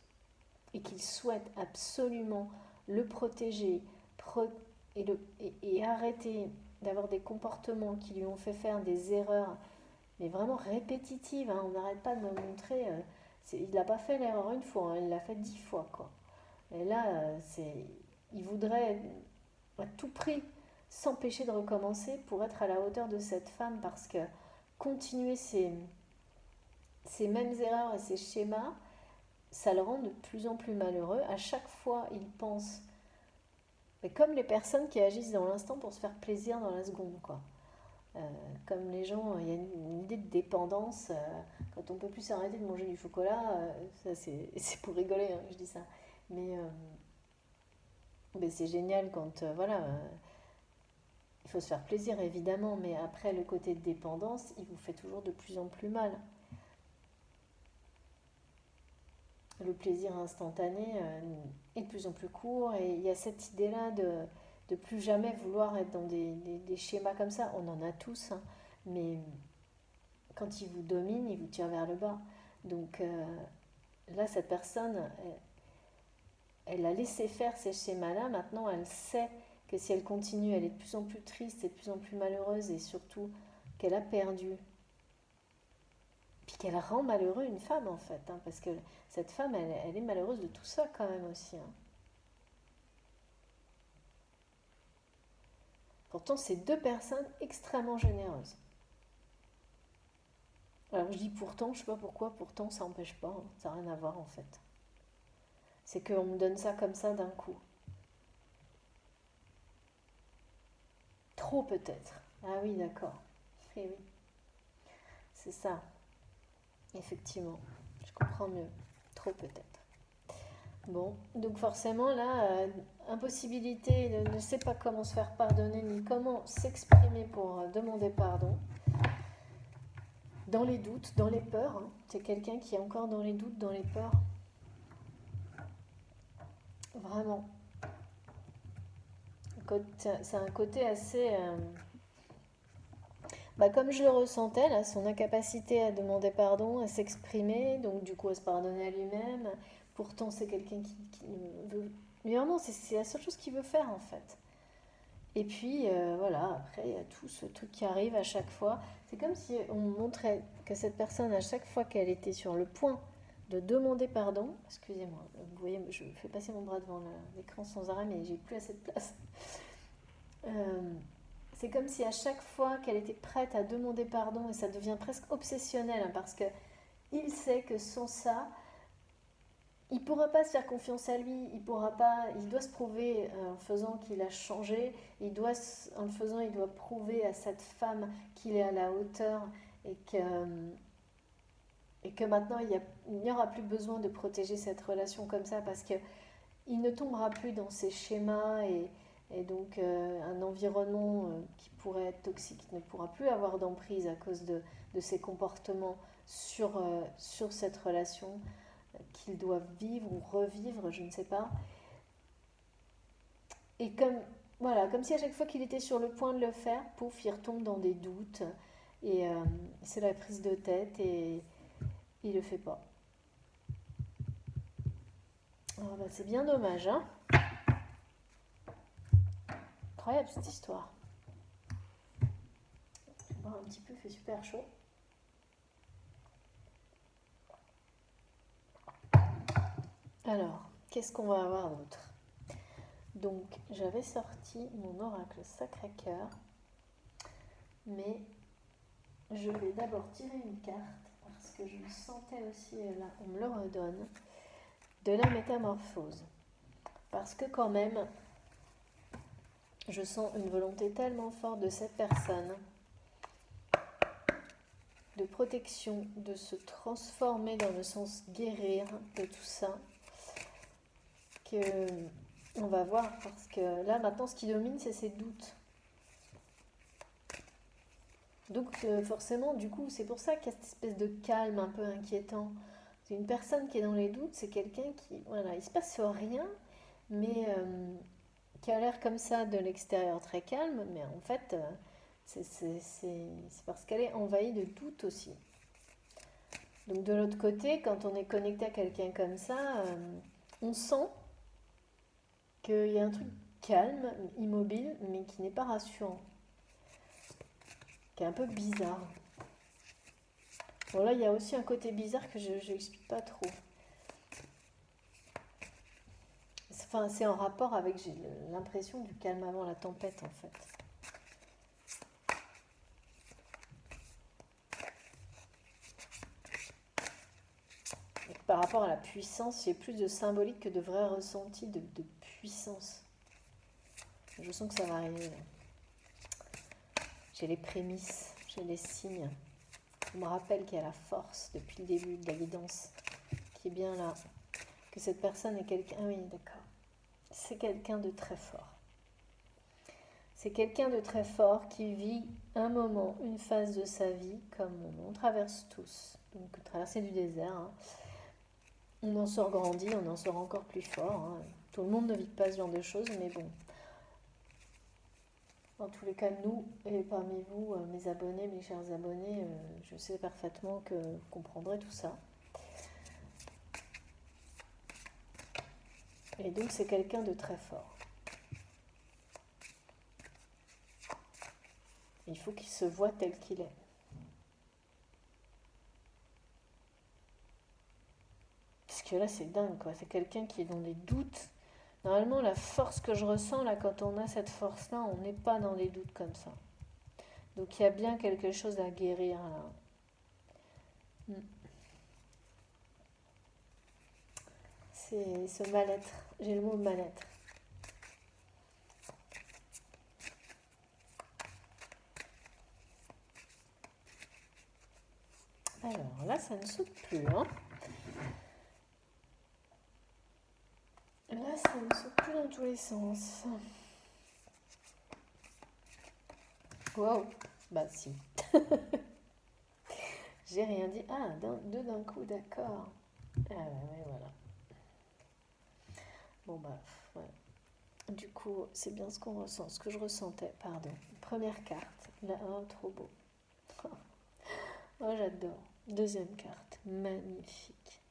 et qu'il souhaite absolument le protéger et arrêter d'avoir des comportements qui lui ont fait faire des erreurs, mais vraiment répétitives, hein. On n'arrête pas de me montrer, il n'a pas fait l'erreur une fois, hein, il l'a fait 10 fois, quoi. Et là, il voudrait à tout prix s'empêcher de recommencer pour être à la hauteur de cette femme, parce que continuer ces mêmes erreurs et ces schémas, ça le rend de plus en plus malheureux. À chaque fois, il pense, mais comme les personnes qui agissent dans l'instant pour se faire plaisir dans la seconde, quoi. Euh, Comme les gens, il y a une idée de dépendance. Quand on peut plus s'arrêter de manger du chocolat, ça c'est pour rigoler, hein, je dis ça. Mais, euh, mais c'est génial quand, voilà, il faut se faire plaisir évidemment, mais après le côté de dépendance, il vous fait toujours de plus en plus mal. Le plaisir instantané est de plus en plus court, et il y a cette idée-là de plus jamais vouloir être dans des schémas comme ça. On en a tous, hein, mais quand il vous domine, il vous tire vers le bas. Donc là, cette personne, elle a laissé faire ces schémas-là. Maintenant, elle sait que si elle continue, elle est de plus en plus triste et de plus en plus malheureuse, et surtout qu'elle a perdu. Puis qu'elle rend malheureux une femme, en fait, hein, parce que cette femme, elle est malheureuse de tout ça quand même aussi, hein. Pourtant, c'est deux personnes extrêmement généreuses. Alors je dis pourtant, je sais pas pourquoi, pourtant ça n'empêche pas, hein, ça n'a rien à voir en fait. C'est qu'on me donne ça comme ça d'un coup. Trop peut-être. Ah oui, d'accord. Eh oui, c'est ça, effectivement. Je comprends mieux. Trop peut-être. Bon, donc forcément là, impossibilité, il ne sait pas comment se faire pardonner ni comment s'exprimer pour demander pardon. Dans les doutes, dans les peurs, hein. C'est quelqu'un qui est encore dans les doutes, dans les peurs. Vraiment. C'est un côté assez... comme je le ressentais, là, son incapacité à demander pardon, à s'exprimer, donc du coup à se pardonner à lui-même. Pourtant, c'est quelqu'un qui veut... Mais vraiment, c'est la seule chose qu'il veut faire, en fait. Et puis, voilà, après, il y a tout ce truc qui arrive à chaque fois. C'est comme si on montrait que cette personne, à chaque fois qu'elle était sur le point de demander pardon, excusez-moi, vous voyez, je fais passer mon bras devant l'écran sans arrêt, mais j'ai plus assez de place. Euh, c'est comme si à chaque fois qu'elle était prête à demander pardon, et ça devient presque obsessionnel, hein, parce que il sait que sans ça, il ne pourra pas se faire confiance à lui, il doit se prouver en faisant qu'il a changé, en le faisant, il doit prouver à cette femme qu'il est à la hauteur, et que maintenant il n'y aura plus besoin de protéger cette relation comme ça, parce que il ne tombera plus dans ces schémas, et donc un environnement qui pourrait être toxique ne pourra plus avoir d'emprise à cause de ses comportements sur cette relation qu'ils doivent vivre ou revivre, je ne sais pas. Et comme si à chaque fois qu'il était sur le point de le faire, pouf, il retombe dans des doutes, et c'est la prise de tête, et il le fait pas. Oh, bah, c'est bien dommage, hein. Incroyable cette histoire. Je vais boire un petit peu, il fait super chaud. Alors, qu'est-ce qu'on va avoir d'autre? Donc, j'avais sorti mon oracle Sacré-Cœur, mais je vais d'abord tirer une carte parce que je le sentais aussi, là, on me le redonne, de la métamorphose. Parce que quand même, je sens une volonté tellement forte de cette personne de protection, de se transformer dans le sens guérir de tout ça, que on va voir, parce que là maintenant ce qui domine c'est ses doutes. Donc forcément du coup c'est pour ça qu'il y a cette espèce de calme un peu inquiétant. C'est une personne qui est dans les doutes, c'est quelqu'un qui, voilà, il se passe rien, mais qui a l'air comme ça de l'extérieur très calme, mais en fait c'est parce qu'elle est envahie de doutes aussi. Donc de l'autre côté, quand on est connecté à quelqu'un comme ça, on sent qu'il y a un truc calme, immobile, mais qui n'est pas rassurant, qui est un peu bizarre. Bon là, il y a aussi un côté bizarre que je n'explique pas trop. Enfin, c'est en rapport avec, j'ai l'impression du calme avant la tempête en fait. Et par rapport à la puissance, il y a plus de symbolique que de vrai ressenti de puissance. Je sens que ça va arriver là. J'ai les prémices, j'ai les signes. On me rappelle qu'il y a la force depuis le début de la guidance qui est bien là. Que cette personne est quelqu'un... Ah oui, d'accord. C'est quelqu'un de très fort. C'est quelqu'un de très fort qui vit un moment, une phase de sa vie comme on traverse tous. Donc traverser du désert. Hein. On en sort grandi, on en sort encore plus fort. Hein. Tout le monde ne vit pas ce genre de choses, mais bon. En tous les cas, nous, et parmi vous, mes abonnés, mes chers abonnés, je sais parfaitement que vous comprendrez tout ça. Et donc c'est quelqu'un de très fort. Il faut qu'il se voie tel qu'il est. Parce que là c'est dingue quoi, c'est quelqu'un qui est dans des doutes. Normalement la force que je ressens là, quand on a cette force là, on n'est pas dans des doutes comme ça. Donc il y a bien quelque chose à guérir là. C'est ce mal-être, j'ai le mot mal-être. Alors là ça ne saute plus hein. Là ça ne saute plus dans tous les sens. Wow, bah si. J'ai rien dit. Ah, deux d'un coup, d'accord. Ah ouais, voilà. Bon bah, ouais. Du coup, c'est bien ce qu'on ressent, ce que je ressentais, pardon. Première carte. Là, oh, trop beau. Oh, j'adore. Deuxième carte. Magnifique.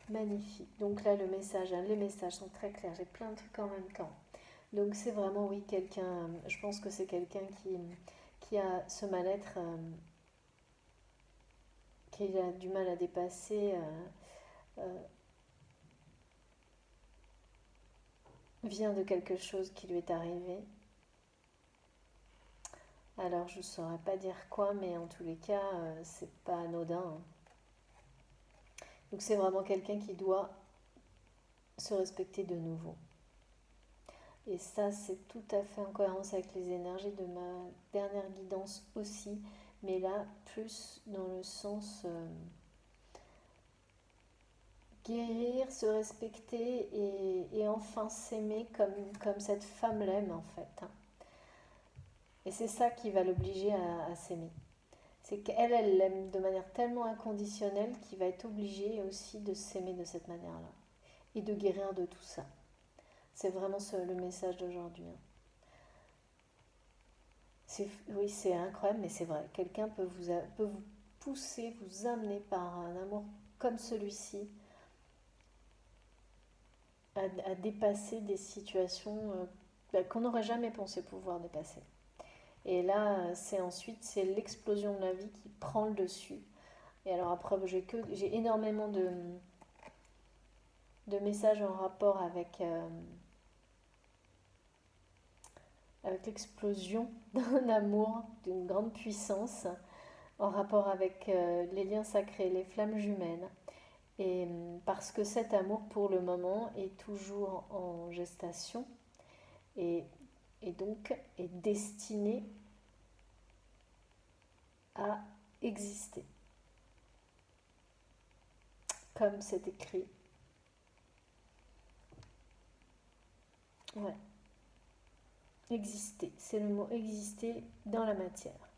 Magnifique. Donc là, le message, hein, les messages sont très clairs. J'ai plein de trucs en même temps. Donc c'est vraiment, oui, quelqu'un, je pense que c'est quelqu'un qui a ce mal-être, qui a du mal à dépasser, vient de quelque chose qui lui est arrivé. Alors je ne saurais pas dire quoi, mais en tous les cas, c'est pas anodin. Hein. Donc c'est vraiment quelqu'un qui doit se respecter de nouveau. Et ça, c'est tout à fait en cohérence avec les énergies de ma dernière guidance aussi, mais là, plus dans le sens guérir, se respecter et enfin s'aimer comme cette femme l'aime en fait. Hein. Et c'est ça qui va l'obliger à s'aimer. C'est qu'elle l'aime de manière tellement inconditionnelle qu'il va être obligé aussi de s'aimer de cette manière-là. Et de guérir de tout ça. C'est vraiment le message d'aujourd'hui. Hein. Oui, c'est incroyable, mais c'est vrai. Quelqu'un peut vous pousser, vous amener par un amour comme celui-ci à dépasser des situations qu'on n'aurait jamais pensé pouvoir dépasser. Et là, c'est l'explosion de la vie qui prend le dessus. Et alors après, j'ai énormément de messages en rapport avec l'explosion d'un amour d'une grande puissance, en rapport avec les liens sacrés, les flammes jumelles. Et parce que cet amour, pour le moment, est toujours en gestation et, et donc est destiné à exister, comme c'est écrit. Ouais, exister, c'est le mot exister dans la matière.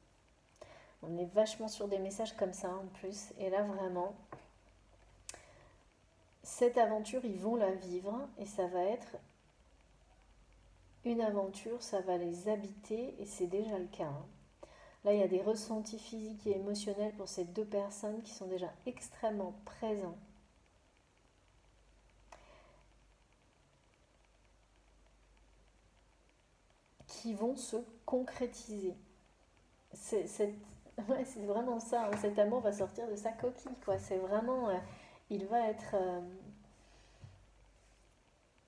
On est vachement sur des messages comme ça en plus, et là vraiment, cette aventure, ils vont la vivre, et ça va être une aventure, ça va les habiter, et c'est déjà le cas, hein. Là, il y a des ressentis physiques et émotionnels pour ces deux personnes qui sont déjà extrêmement présents, qui vont se concrétiser. Ouais, c'est vraiment ça, hein. Cet amour va sortir de sa coquille, quoi. C'est vraiment, il va être,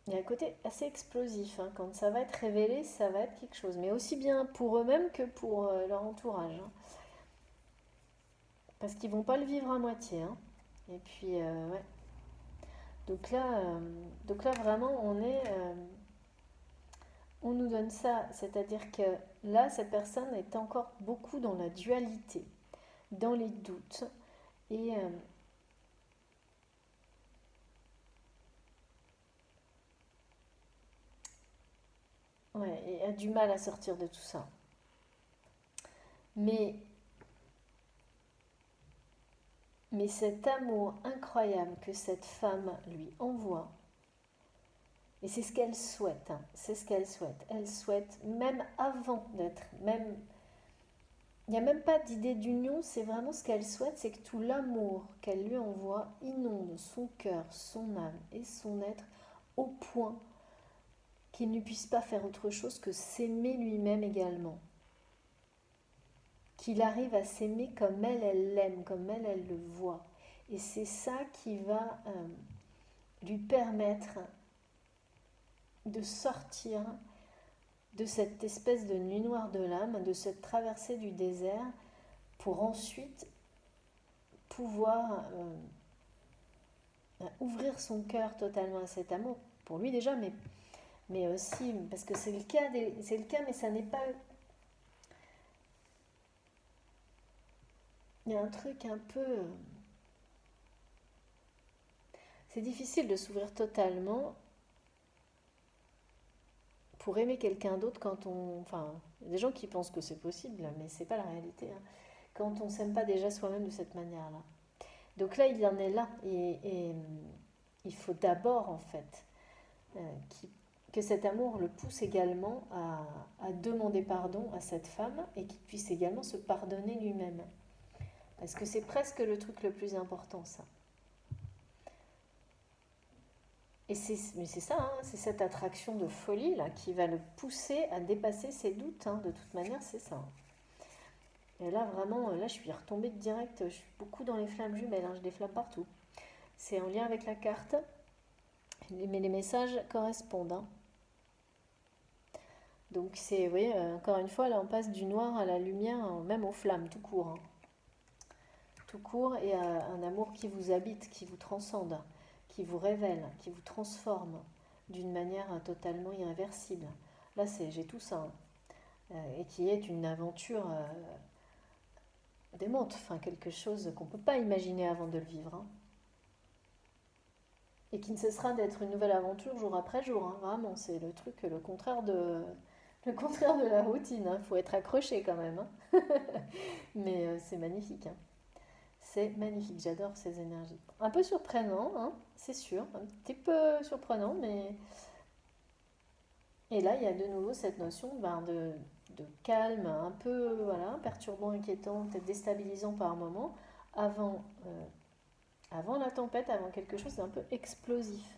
il y a un côté assez explosif, hein. Quand ça va être révélé, ça va être quelque chose. Mais aussi bien pour eux-mêmes que pour leur entourage, hein. Parce qu'ils vont pas le vivre à moitié, hein. Et puis, ouais. Donc là, vraiment, on nous donne ça. C'est-à-dire que là, cette personne est encore beaucoup dans la dualité, dans les doutes. Et, ouais, et a du mal à sortir de tout ça. Mais, mais cet amour incroyable que cette femme lui envoie, et c'est ce qu'elle souhaite, hein, c'est ce qu'elle souhaite. Elle souhaite, même avant d'être, même, il n'y a même pas d'idée d'union, c'est vraiment ce qu'elle souhaite, c'est que tout l'amour qu'elle lui envoie inonde son cœur, son âme et son être au point qu'il ne puisse pas faire autre chose que s'aimer lui-même également. Qu'il arrive à s'aimer comme elle l'aime, comme elle le voit. Et c'est ça qui va lui permettre de sortir de cette espèce de nuit noire de l'âme, de cette traversée du désert, pour ensuite pouvoir ouvrir son cœur totalement à cet amour, pour lui déjà, mais aussi, parce que c'est le cas, mais ça n'est pas... Il y a un truc un peu... c'est difficile de s'ouvrir totalement pour aimer quelqu'un d'autre quand on... Enfin, il y a des gens qui pensent que c'est possible, mais c'est pas la réalité, hein. Quand on s'aime pas déjà soi-même de cette manière-là. Donc là, il en est là. Et il faut d'abord, en fait, que cet amour le pousse également à demander pardon à cette femme et qu'il puisse également se pardonner lui-même. Parce que c'est presque le truc le plus important, ça. Mais c'est ça, hein, c'est cette attraction de folie là qui va le pousser à dépasser ses doutes, hein. De toute manière, c'est ça, hein. Et là, vraiment, là, je suis retombée direct. Je suis beaucoup dans les flammes jumelles, hein, j'ai des flammes partout. C'est en lien avec la carte, mais les messages correspondent, hein. Donc c'est, oui, encore une fois, là, on passe du noir à la lumière, hein, même aux flammes, tout court, hein. Tout court, et à un amour qui vous habite, qui vous transcende, qui vous révèle, qui vous transforme d'une manière totalement irréversible. Là, j'ai tout ça, hein. Et qui est une aventure démente, enfin quelque chose qu'on ne peut pas imaginer avant de le vivre, hein. Et qui ne cessera d'être une nouvelle aventure jour après jour, hein. Vraiment, c'est le truc, le contraire de la routine, hein. Faut être accroché quand même, hein. Mais c'est magnifique, hein. C'est magnifique, j'adore ces énergies. Un peu surprenant, hein, c'est sûr, un petit peu surprenant, mais... Et là, il y a de nouveau cette notion de calme, un peu voilà, perturbant, inquiétant, peut-être déstabilisant par moment, avant, avant la tempête, avant quelque chose d'un peu explosif,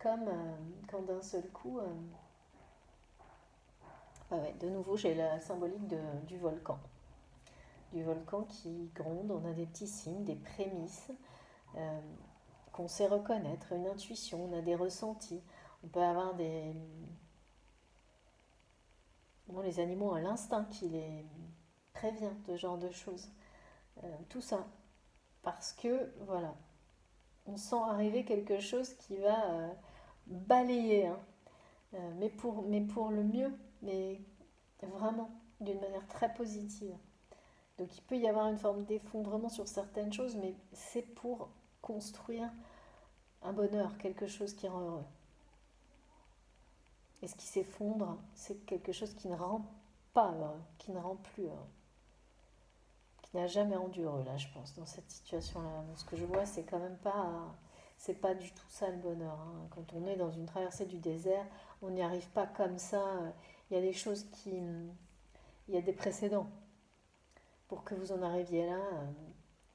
comme quand d'un seul coup, ouais, de nouveau j'ai la symbolique du volcan. Du volcan qui gronde, on a des petits signes, des prémices euh, qu'on sait reconnaître, une intuition, on a des ressentis. On peut avoir les animaux ont l'instinct qui les prévient de ce genre de choses. Tout ça. Parce que, voilà, on sent arriver quelque chose qui va balayer, hein. Mais pour le mieux, mais vraiment, d'une manière très positive. Donc il peut y avoir une forme d'effondrement sur certaines choses, mais c'est pour construire un bonheur, quelque chose qui rend heureux. Et ce qui s'effondre, c'est quelque chose qui ne rend pas heureux, qui ne rend plus heureux, qui n'a jamais rendu heureux, là, je pense, dans cette situation-là. Ce que je vois, c'est quand même pas... C'est pas du tout ça le bonheur, hein. Quand on est dans une traversée du désert, on n'y arrive pas comme ça. Il y a des choses qui... Il y a des précédents. Pour que vous en arriviez là,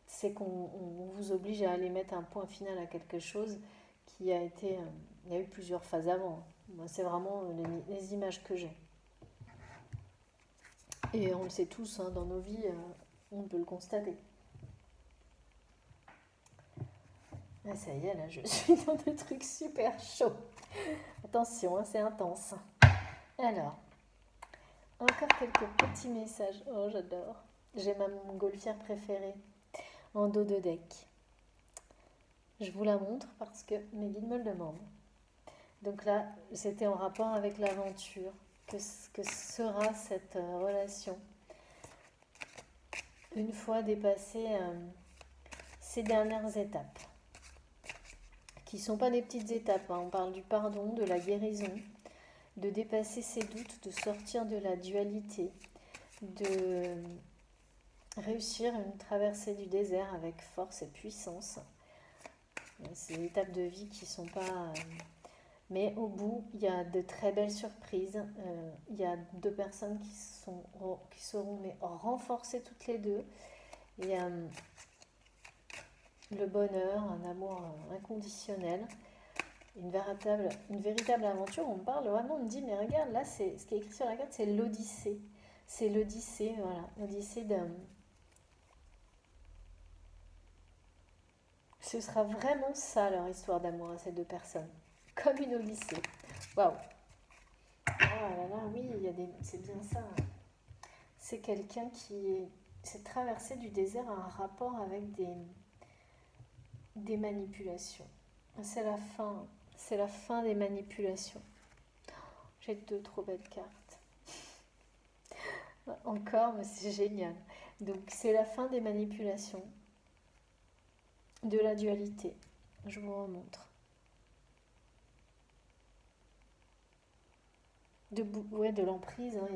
c'est qu'on vous oblige à aller mettre un point final à quelque chose qui a été... il y a eu plusieurs phases avant. Moi, c'est vraiment les images que j'ai. Et on le sait tous, hein, dans nos vies, on peut le constater. Ah, ça y est, là, je suis dans des trucs super chauds. Attention, hein, c'est intense. Alors, encore quelques petits messages. Oh, j'adore. J'ai ma montgolfière préférée en dos de deck. Je vous la montre parce que mes guides me le demandent. Donc là, c'était en rapport avec l'aventure que sera cette relation une fois dépassé ces dernières étapes, qui ne sont pas des petites étapes, hein. On parle du pardon, de la guérison, de dépasser ses doutes, de sortir de la dualité, de réussir une traversée du désert avec force et puissance. C'est des étapes de vie qui ne sont pas... mais au bout, il y a de très belles surprises. Il y a deux personnes qui seront mais renforcées toutes les deux. Il y a le bonheur, un amour inconditionnel, une véritable aventure. On me parle vraiment, on me dit, mais regarde, là, ce qui est écrit sur la carte, c'est l'Odyssée. C'est l'Odyssée, voilà. L'Odyssée d'un... Ce sera vraiment ça, leur histoire d'amour à ces deux personnes. Comme une Odyssée. Waouh! Ah là là, oui, c'est bien ça. C'est quelqu'un qui s'est traversé du désert à un rapport avec des manipulations. C'est la fin. C'est la fin des manipulations. J'ai deux trop belles cartes. Encore, mais c'est génial. Donc c'est la fin des manipulations, de la dualité. Je vous remontre. De l'emprise, hein,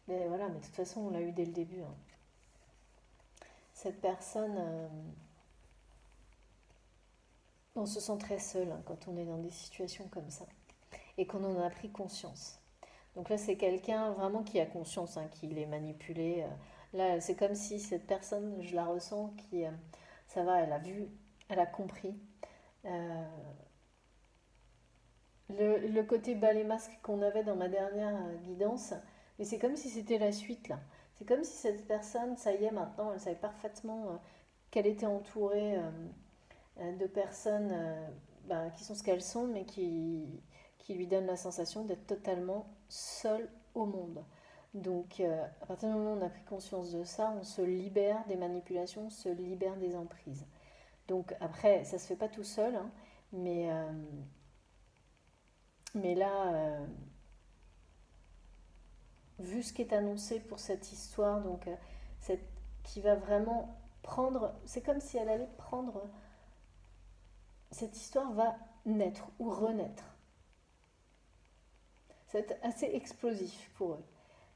mais voilà, mais de toute façon, on l'a eu dès le début, hein. Cette personne, on se sent très seul, hein, quand on est dans des situations comme ça et qu'on en a pris conscience. Donc là, c'est quelqu'un vraiment qui a conscience, hein, qu'il est manipulé. Là, c'est comme si cette personne, je la ressens, ça va, elle a vu, elle a compris. Euh, le côté balai masque qu'on avait dans ma dernière guidance, mais c'est comme si c'était la suite là. C'est comme si cette personne, ça y est, maintenant, elle savait parfaitement qu'elle était entourée de personnes qui sont ce qu'elles sont, mais qui lui donnent la sensation d'être totalement seule au monde. Donc, à partir du moment où on a pris conscience de ça, on se libère des manipulations, on se libère des emprises. Donc, après, ça se fait pas tout seul, hein, mais, euh, mais là, vu ce qui est annoncé pour cette histoire, donc, qui va vraiment prendre, c'est comme si elle allait prendre, cette histoire va naître ou renaître. C'est assez explosif pour eux.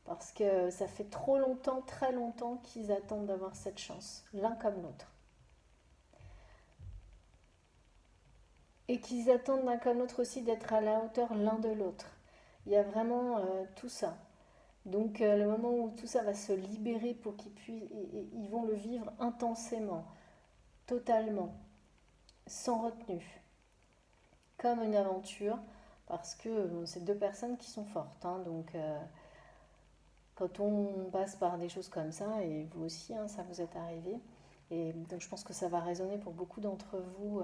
Parce que ça fait trop longtemps, très longtemps qu'ils attendent d'avoir cette chance, l'un comme l'autre. Et qu'ils attendent l'un comme l'autre aussi d'être à la hauteur l'un de l'autre. Il y a vraiment tout ça. Donc le moment où tout ça va se libérer pour qu'ils puissent, ils vont le vivre intensément, totalement, sans retenue. comme une aventure, parce que c'est deux personnes qui sont fortes, hein, donc quand on passe par des choses comme ça, et vous aussi, hein, ça vous est arrivé, et donc je pense que ça va résonner pour beaucoup d'entre vous,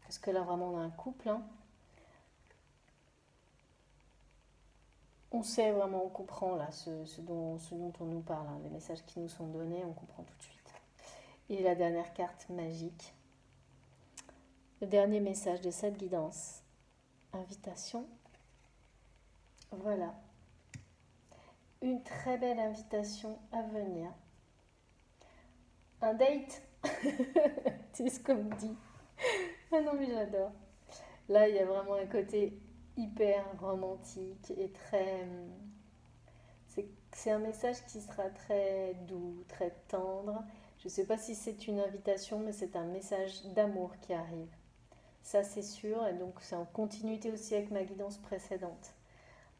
parce que là vraiment on a un couple, hein. On sait vraiment, on comprend là ce dont on nous parle, hein, les messages qui nous sont donnés, on comprend tout de suite. Et la dernière carte magique, le dernier message de cette guidance, invitation. Voilà, une très belle invitation à venir. Un date, c'est ce qu'on me dit. Ah non mais j'adore. Là il y a vraiment un côté hyper romantique et très... C'est un message qui sera très doux, très tendre. Je ne sais pas si c'est une invitation, mais c'est un message d'amour qui arrive. Ça, c'est sûr. Et donc, c'est en continuité aussi avec ma guidance précédente.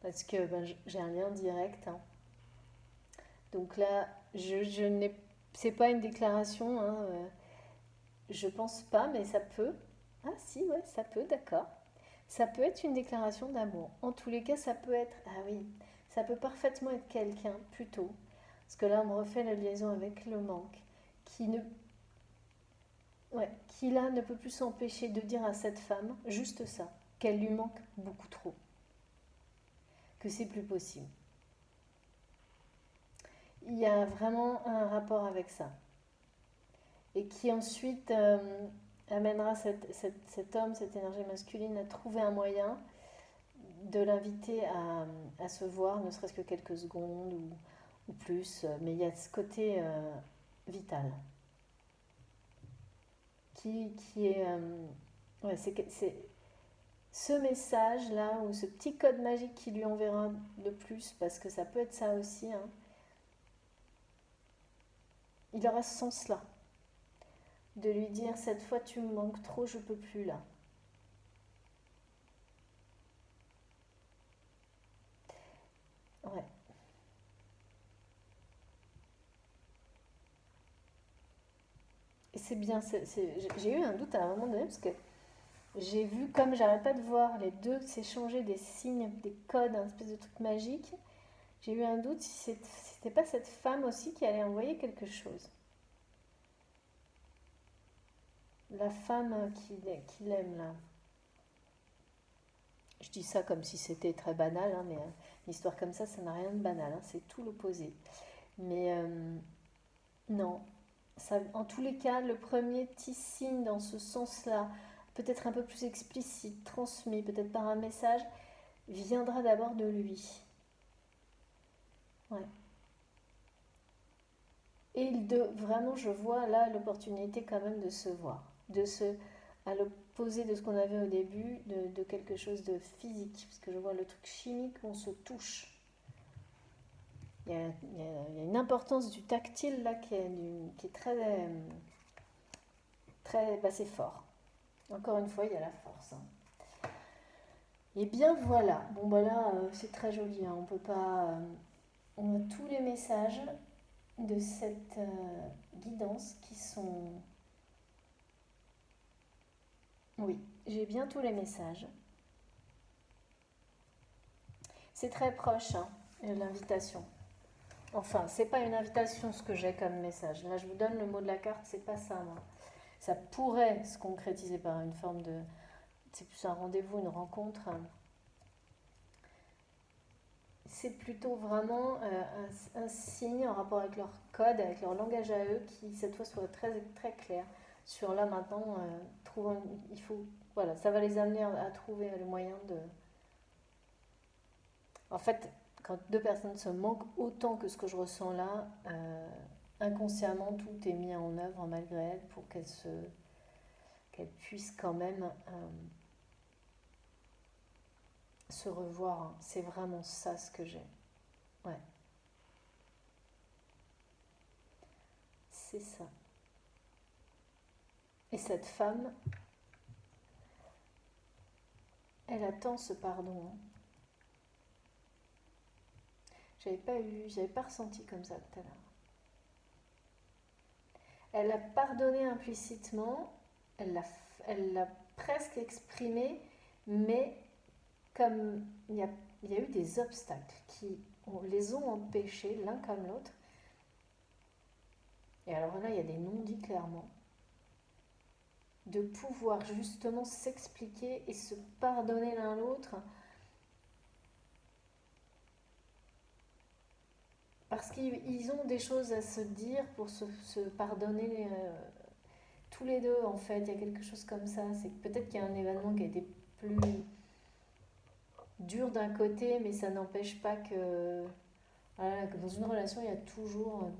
Parce que ben, j'ai un lien direct, hein. Donc là, je n'ai... C'est pas une déclaration, hein, je pense pas, mais ça peut. Ah si, ouais, ça peut, d'accord. Ça peut être une déclaration d'amour. En tous les cas, ça peut être... Ah oui, ça peut parfaitement être quelqu'un, plutôt. Parce que là, on me refait la liaison avec le manque. Qui ne... Ouais, qui là ne peut plus s'empêcher de dire à cette femme juste ça, qu'elle lui manque beaucoup trop, que c'est plus possible. Il y a vraiment un rapport avec ça. Et qui ensuite amènera cet homme, cette énergie masculine à trouver un moyen de l'inviter à se voir, ne serait-ce que quelques secondes ou plus. Mais il y a ce côté vital qui est... ouais, c'est ce message-là ou ce petit code magique qui lui enverra de plus, parce que ça peut être ça aussi, hein, il aura ce sens-là. De lui dire, cette fois tu me manques trop, je peux plus là. Ouais. Et c'est bien, j'ai eu un doute à un moment donné, parce que j'ai vu, comme j'arrête pas de voir les deux s'échanger des signes, des codes, un espèce de truc magique, j'ai eu un doute si c'était pas cette femme aussi qui allait envoyer quelque chose. La femme qui l'aime là. Je dis ça comme si c'était très banal, hein, mais une histoire comme ça n'a rien de banal, hein, c'est tout l'opposé. Mais non, ça, en tous les cas, le premier petit signe dans ce sens-là, peut-être un peu plus explicite, transmis, peut-être par un message, viendra d'abord de lui. Ouais. Et vraiment, je vois là l'opportunité quand même de se voir, à l'opposé de ce qu'on avait au début, de quelque chose de physique, parce que je vois le truc chimique, on se touche. Il y a une importance du tactile là qui est très, très, bah, c'est fort. Encore une fois, il y a la force, hein. Et bien voilà. Bon bah là, c'est très joli, hein. On peut pas. On a tous les messages de cette guidance qui sont. Oui, j'ai bien tous les messages. C'est très proche, hein, l'invitation. Enfin, c'est pas une invitation ce que j'ai comme message. Là, je vous donne le mot de la carte, c'est pas ça, moi. Ça pourrait se concrétiser par une forme de. C'est plus un rendez-vous, une rencontre. C'est plutôt vraiment un signe en rapport avec leur code, avec leur langage à eux, qui cette fois soit très, très clair sur là maintenant, il faut, voilà, ça va les amener à trouver le moyen de... En fait, quand deux personnes se manquent autant que ce que je ressens là, inconsciemment, tout est mis en œuvre malgré elles pour qu'elles puissent quand même se revoir, hein. C'est vraiment ça ce que j'ai. Ouais, c'est ça. Et cette femme, elle attend ce pardon, hein. J'avais pas ressenti comme ça tout à l'heure. Elle a pardonné implicitement, elle l'a, presque exprimé, mais comme il y a eu des obstacles qui les ont empêchés, l'un comme l'autre. Et alors là, il y a des non-dits clairement, de pouvoir justement s'expliquer et se pardonner l'un l'autre, parce qu'ils ont des choses à se dire pour se pardonner tous les deux, en fait. Il y a quelque chose comme ça. C'est que peut-être qu'il y a un événement qui a été plus dur d'un côté, mais ça n'empêche pas que, voilà, que dans une relation, il y a toujours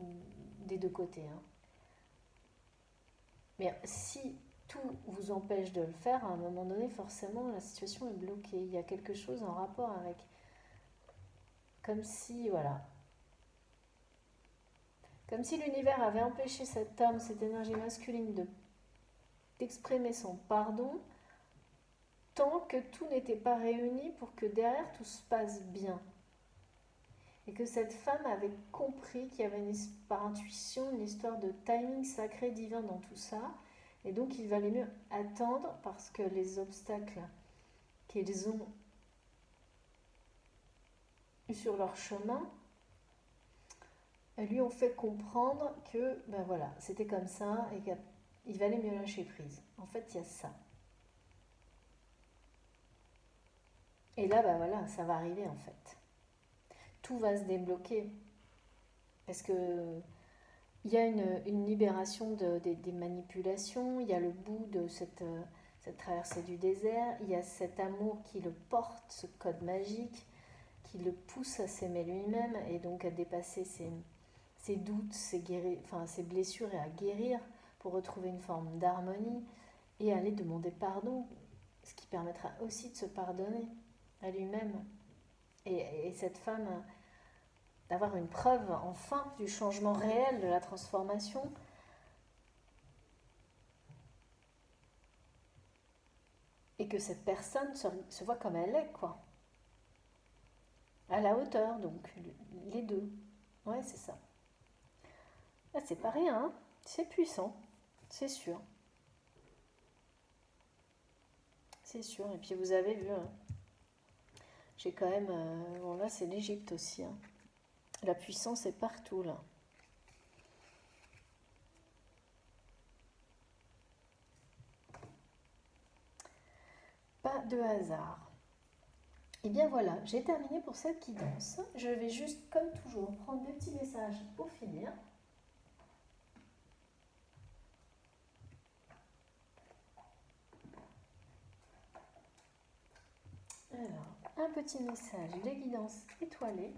des deux côtés, hein. Mais si tout vous empêche de le faire, à un moment donné, forcément, la situation est bloquée. Il y a quelque chose en rapport avec. Comme si, voilà. Comme si l'univers avait empêché cet homme, cette énergie masculine, d'exprimer son pardon, tant que tout n'était pas réuni pour que derrière tout se passe bien. Et que cette femme avait compris qu'il y avait par intuition une histoire de timing sacré divin dans tout ça. Et donc il valait mieux attendre parce que les obstacles qu'ils ont eu sur leur chemin lui ont fait comprendre que ben voilà, c'était comme ça et qu'il valait mieux lâcher prise. En fait, il y a ça. Et là, ben voilà, ça va arriver en fait. Tout va se débloquer parce que il y a une libération des manipulations, il y a le bout de cette traversée du désert, il y a cet amour qui le porte, ce code magique, qui le pousse à s'aimer lui-même et donc à dépasser ses doutes, ses blessures et à guérir pour retrouver une forme d'harmonie et aller demander pardon, ce qui permettra aussi de se pardonner à lui-même. Et cette femme, d'avoir une preuve enfin du changement réel, de la transformation, et que cette personne se voit comme elle est, quoi. À la hauteur, donc, les deux. Ouais, c'est ça. Ah, c'est pas rien, hein. C'est puissant, c'est sûr. C'est sûr. Et puis vous avez vu, hein, j'ai quand même. Bon, là, c'est l'Égypte aussi, hein. La puissance est partout, là. Pas de hasard. Et bien voilà, j'ai terminé pour cette guidance. Je vais juste, comme toujours, prendre des petits messages pour finir. Alors, un petit message de guidance étoilée.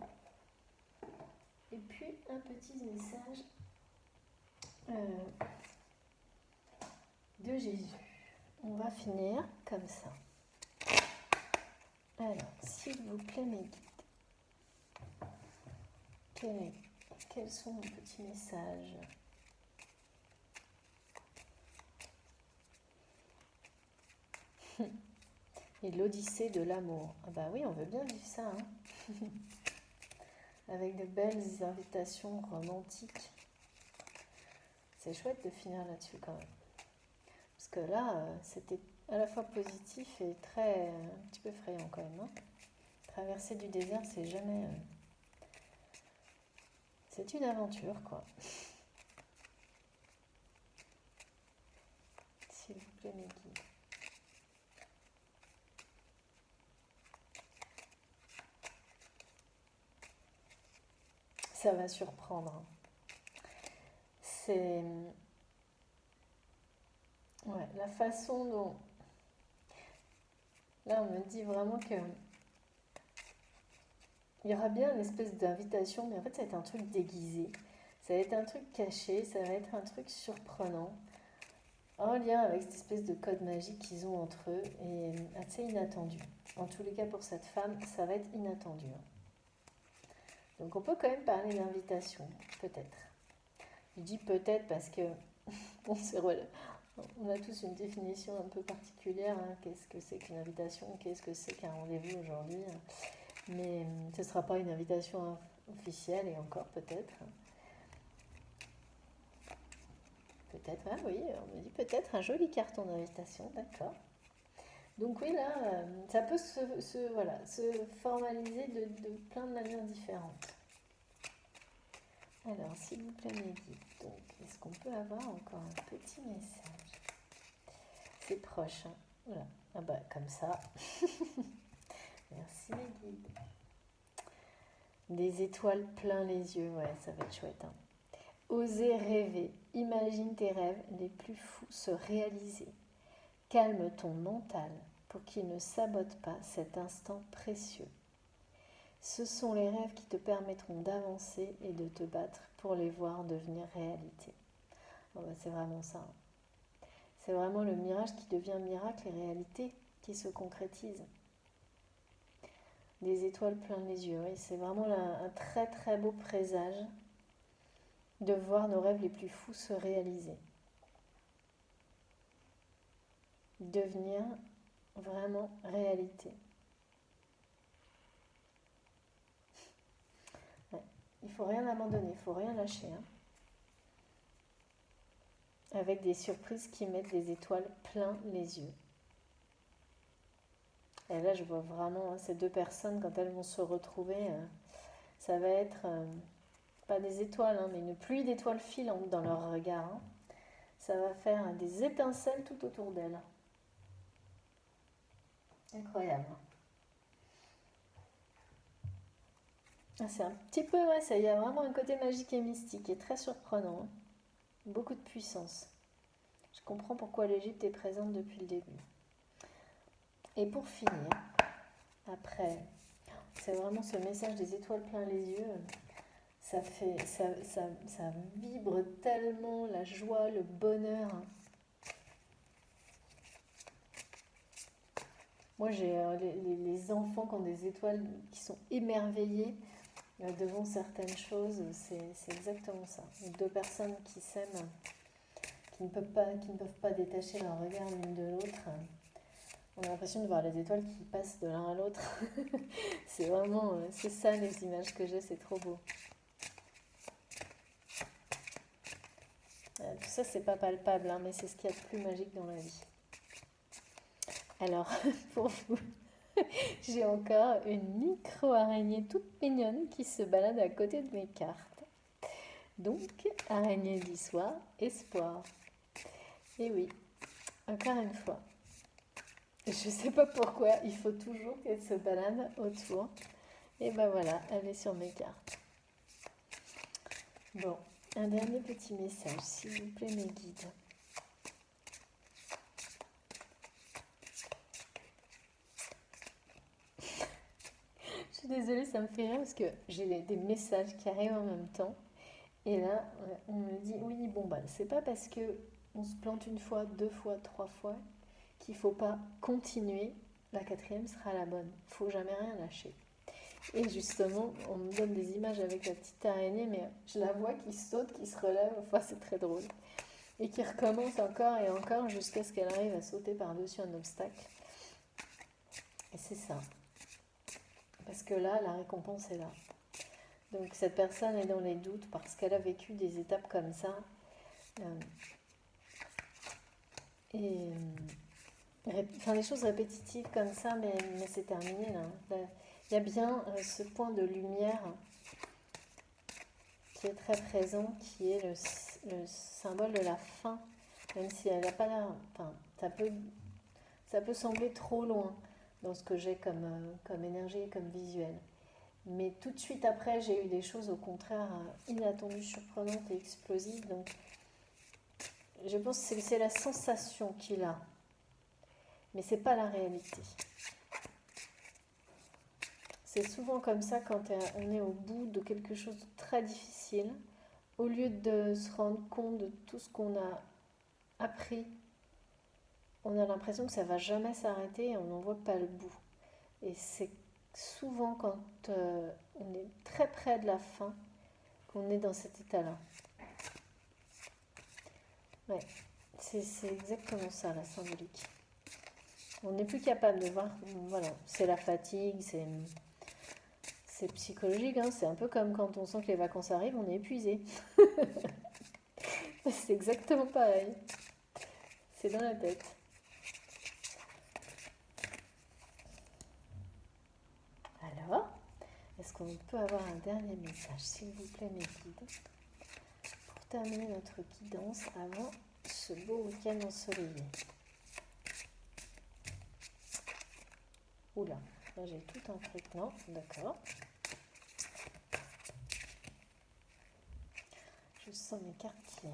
Et puis un petit message de Jésus. On va finir comme ça. Alors, s'il vous plaît, mes guides, quels sont vos petits messages? Et l'Odyssée de l'amour. Ah bah oui, on veut bien vivre ça, hein. Avec de belles invitations romantiques. C'est chouette de finir là-dessus quand même. Parce que là, c'était à la fois positif et très un petit peu effrayant quand même, hein. Traverser du désert, c'est jamais... c'est une aventure, quoi. S'il vous plaît, mes guides. Ça va surprendre. C'est... ouais, la façon dont... Là, on me dit vraiment que... il y aura bien une espèce d'invitation, mais en fait, ça va être un truc déguisé. Ça va être un truc caché, ça va être un truc surprenant. En lien avec cette espèce de code magique qu'ils ont entre eux et assez inattendu. En tous les cas, pour cette femme, ça va être inattendu. Donc on peut quand même parler d'invitation, peut-être. Je dis peut-être parce que on a tous une définition un peu particulière, hein. Qu'est-ce que c'est qu'une invitation? Qu'est-ce que c'est qu'un rendez-vous aujourd'hui? Mais ce ne sera pas une invitation officielle et encore peut-être. Peut-être, ah oui, on me dit peut-être un joli carton d'invitation, d'accord. Donc oui, là, ça peut voilà, se formaliser de plein de manières différentes. Alors, s'il vous plaît, mes guides, donc, est-ce qu'on peut avoir encore un petit message? C'est proche, hein. Voilà. Ah bah, comme ça. Merci, mes guides. Des étoiles plein les yeux, ouais, ça va être chouette, hein. Oser rêver, imagine tes rêves les plus fous se réaliser. Calme ton mental pour qu'il ne sabote pas cet instant précieux. Ce sont les rêves qui te permettront d'avancer et de te battre pour les voir devenir réalité. Bon, bah, c'est vraiment ça. C'est vraiment le mirage qui devient miracle et réalité qui se concrétise. Des étoiles plein les yeux, oui, c'est vraiment un très très beau présage de voir nos rêves les plus fous se réaliser. Devenir vraiment réalité. Ouais. Il ne faut rien abandonner, il ne faut rien lâcher, hein. Avec des surprises qui mettent des étoiles plein les yeux. Et là, je vois vraiment, hein, ces deux personnes, quand elles vont se retrouver, ça va être, pas des étoiles, hein, mais une pluie d'étoiles filantes dans leur regard, hein. Ça va faire des étincelles tout autour d'elles. Incroyable. Ah, c'est un petit peu, ouais, ça y a vraiment un côté magique et mystique et très surprenant, hein. Beaucoup de puissance. Je comprends pourquoi l'Égypte est présente depuis le début. Et pour finir, après, c'est vraiment ce message des étoiles plein les yeux. Ça vibre tellement la joie, le bonheur. Moi, j'ai les enfants qui ont des étoiles qui sont émerveillés devant certaines choses. C'est exactement ça. Deux personnes qui s'aiment, qui ne peuvent pas détacher leur regard l'une de l'autre. On a l'impression de voir les étoiles qui passent de l'un à l'autre. C'est vraiment, c'est ça les images que j'ai, c'est trop beau. Tout ça, c'est pas palpable, hein, mais c'est ce qu'il y a de plus magique dans la vie. Alors, pour vous, j'ai encore une micro-araignée toute mignonne qui se balade à côté de mes cartes. Donc, araignée d'histoire, espoir. Et oui, encore une fois. Je sais pas pourquoi, il faut toujours qu'elle se balade autour. Et ben voilà, elle est sur mes cartes. Bon, un dernier petit message, s'il vous plaît, mes guides. Je suis désolée, ça me fait rire parce que j'ai des messages qui arrivent en même temps. Et là, on me dit, oui, bon, bah, c'est pas parce que on se plante une fois, deux fois, trois fois qu'il faut pas continuer. La quatrième sera la bonne. Il faut jamais rien lâcher. Et justement, on me donne des images avec la petite araignée, mais je la vois qui saute, qui se relève. Enfin, c'est très drôle. Et qui recommence encore et encore jusqu'à ce qu'elle arrive à sauter par-dessus un obstacle. Et c'est ça. Parce que là, la récompense est là. Donc cette personne est dans les doutes parce qu'elle a vécu des étapes comme ça. Et des choses répétitives comme ça, mais c'est terminé là. Il y a bien ce point de lumière qui est très présent, qui est le symbole de la fin, même si elle n'a pas l'air. Enfin, ça peut sembler trop loin dans ce que j'ai comme énergie, comme visuel. Mais tout de suite après, j'ai eu des choses au contraire inattendues, surprenantes et explosives. Donc, je pense que c'est la sensation qu'il a, mais c'est pas la réalité. C'est souvent comme ça quand on est au bout de quelque chose de très difficile. Au lieu de se rendre compte de tout ce qu'on a appris, on a l'impression que ça va jamais s'arrêter et on n'en voit pas le bout. Et c'est souvent quand on est très près de la fin qu'on est dans cet état-là. Ouais, c'est exactement ça la symbolique. On n'est plus capable de voir, voilà, c'est la fatigue, c'est psychologique, hein, c'est un peu comme quand on sent que les vacances arrivent, on est épuisé. C'est exactement pareil. C'est dans la tête. qu'on peut avoir un dernier message, s'il vous plaît, mes guides, pour terminer notre guidance avant ce beau week-end ensoleillé. Oula, là j'ai tout un truc, non? D'accord. Je sens mes cartes qui...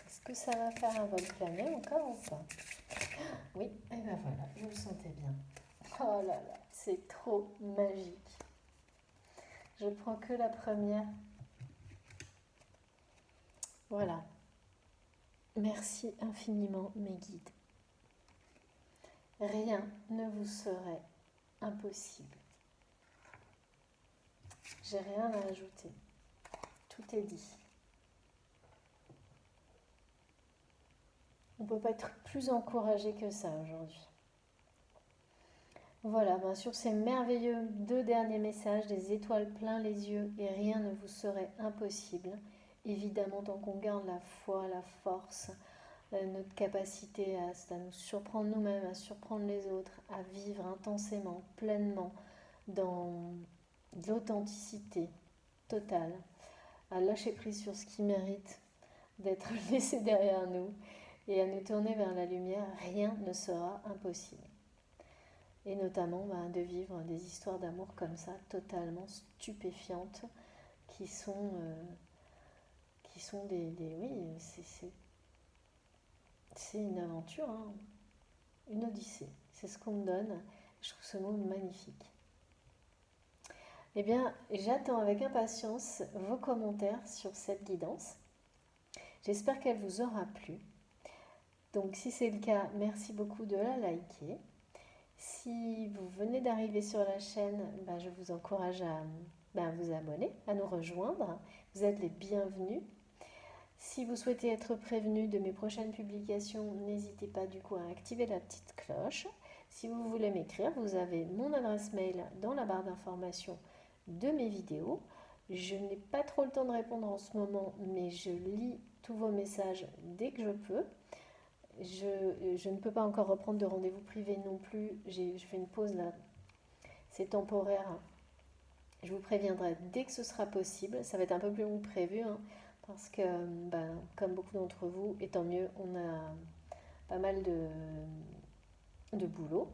Est-ce que ça va faire un vol plané encore ou pas? Oui, et ben voilà, vous le sentez bien. Oh là là, c'est trop magique. Je prends que la première. Voilà. Merci infiniment, mes guides. Rien ne vous serait impossible. J'ai rien à ajouter. Tout est dit. On ne peut pas être plus encouragé que ça aujourd'hui. Voilà, bien sûr, ces merveilleux 2 derniers messages, des étoiles plein les yeux et rien ne vous serait impossible. Évidemment, tant qu'on garde la foi, la force, notre capacité à nous surprendre nous-mêmes, à surprendre les autres, à vivre intensément, pleinement, dans l'authenticité totale, à lâcher prise sur ce qui mérite d'être laissé derrière nous et à nous tourner vers la lumière, rien ne sera impossible. Et notamment de vivre des histoires d'amour comme ça, totalement stupéfiantes, qui sont oui, c'est une aventure, hein, une odyssée. C'est ce qu'on me donne. Je trouve ce mot magnifique. Eh bien, j'attends avec impatience vos commentaires sur cette guidance. J'espère qu'elle vous aura plu. Donc, si c'est le cas, merci beaucoup de la liker. Si vous venez d'arriver sur la chaîne, je vous encourage à vous abonner, à nous rejoindre. Vous êtes les bienvenus. Si vous souhaitez être prévenu de mes prochaines publications, n'hésitez pas du coup à activer la petite cloche. Si vous voulez m'écrire, vous avez mon adresse mail dans la barre d'information de mes vidéos. Je n'ai pas trop le temps de répondre en ce moment, mais je lis tous vos messages dès que je peux. Je ne peux pas encore reprendre de rendez-vous privés non plus. Je fais une pause là. C'est temporaire. Je vous préviendrai dès que ce sera possible. Ça va être un peu plus long que prévu, hein, parce que, comme beaucoup d'entre vous, et tant mieux, on a pas mal de boulot.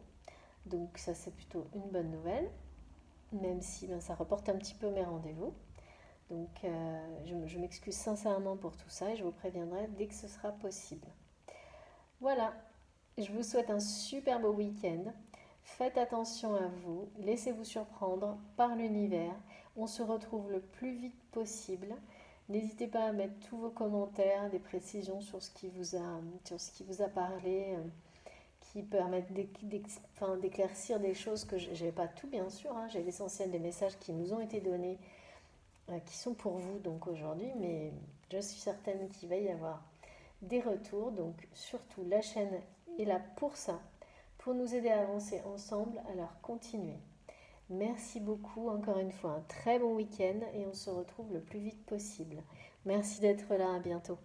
Donc ça, c'est plutôt une bonne nouvelle, même si ça reporte un petit peu mes rendez-vous. Donc je m'excuse sincèrement pour tout ça et je vous préviendrai dès que ce sera possible. Voilà, je vous souhaite un super beau week-end. Faites attention à vous, laissez-vous surprendre par l'univers. On se retrouve le plus vite possible. N'hésitez pas à mettre tous vos commentaires, des précisions sur ce qui vous a parlé, qui permettent d'éclaircir des choses que je n'ai pas tout bien sûr. Hein. J'ai l'essentiel des messages qui nous ont été donnés, qui sont pour vous donc aujourd'hui, mais je suis certaine qu'il va y avoir des retours. Donc surtout, la chaîne est là pour ça, pour nous aider à avancer ensemble. Alors continuez. Merci beaucoup, encore une fois, un très bon week-end et on se retrouve le plus vite possible. Merci d'être là, à bientôt.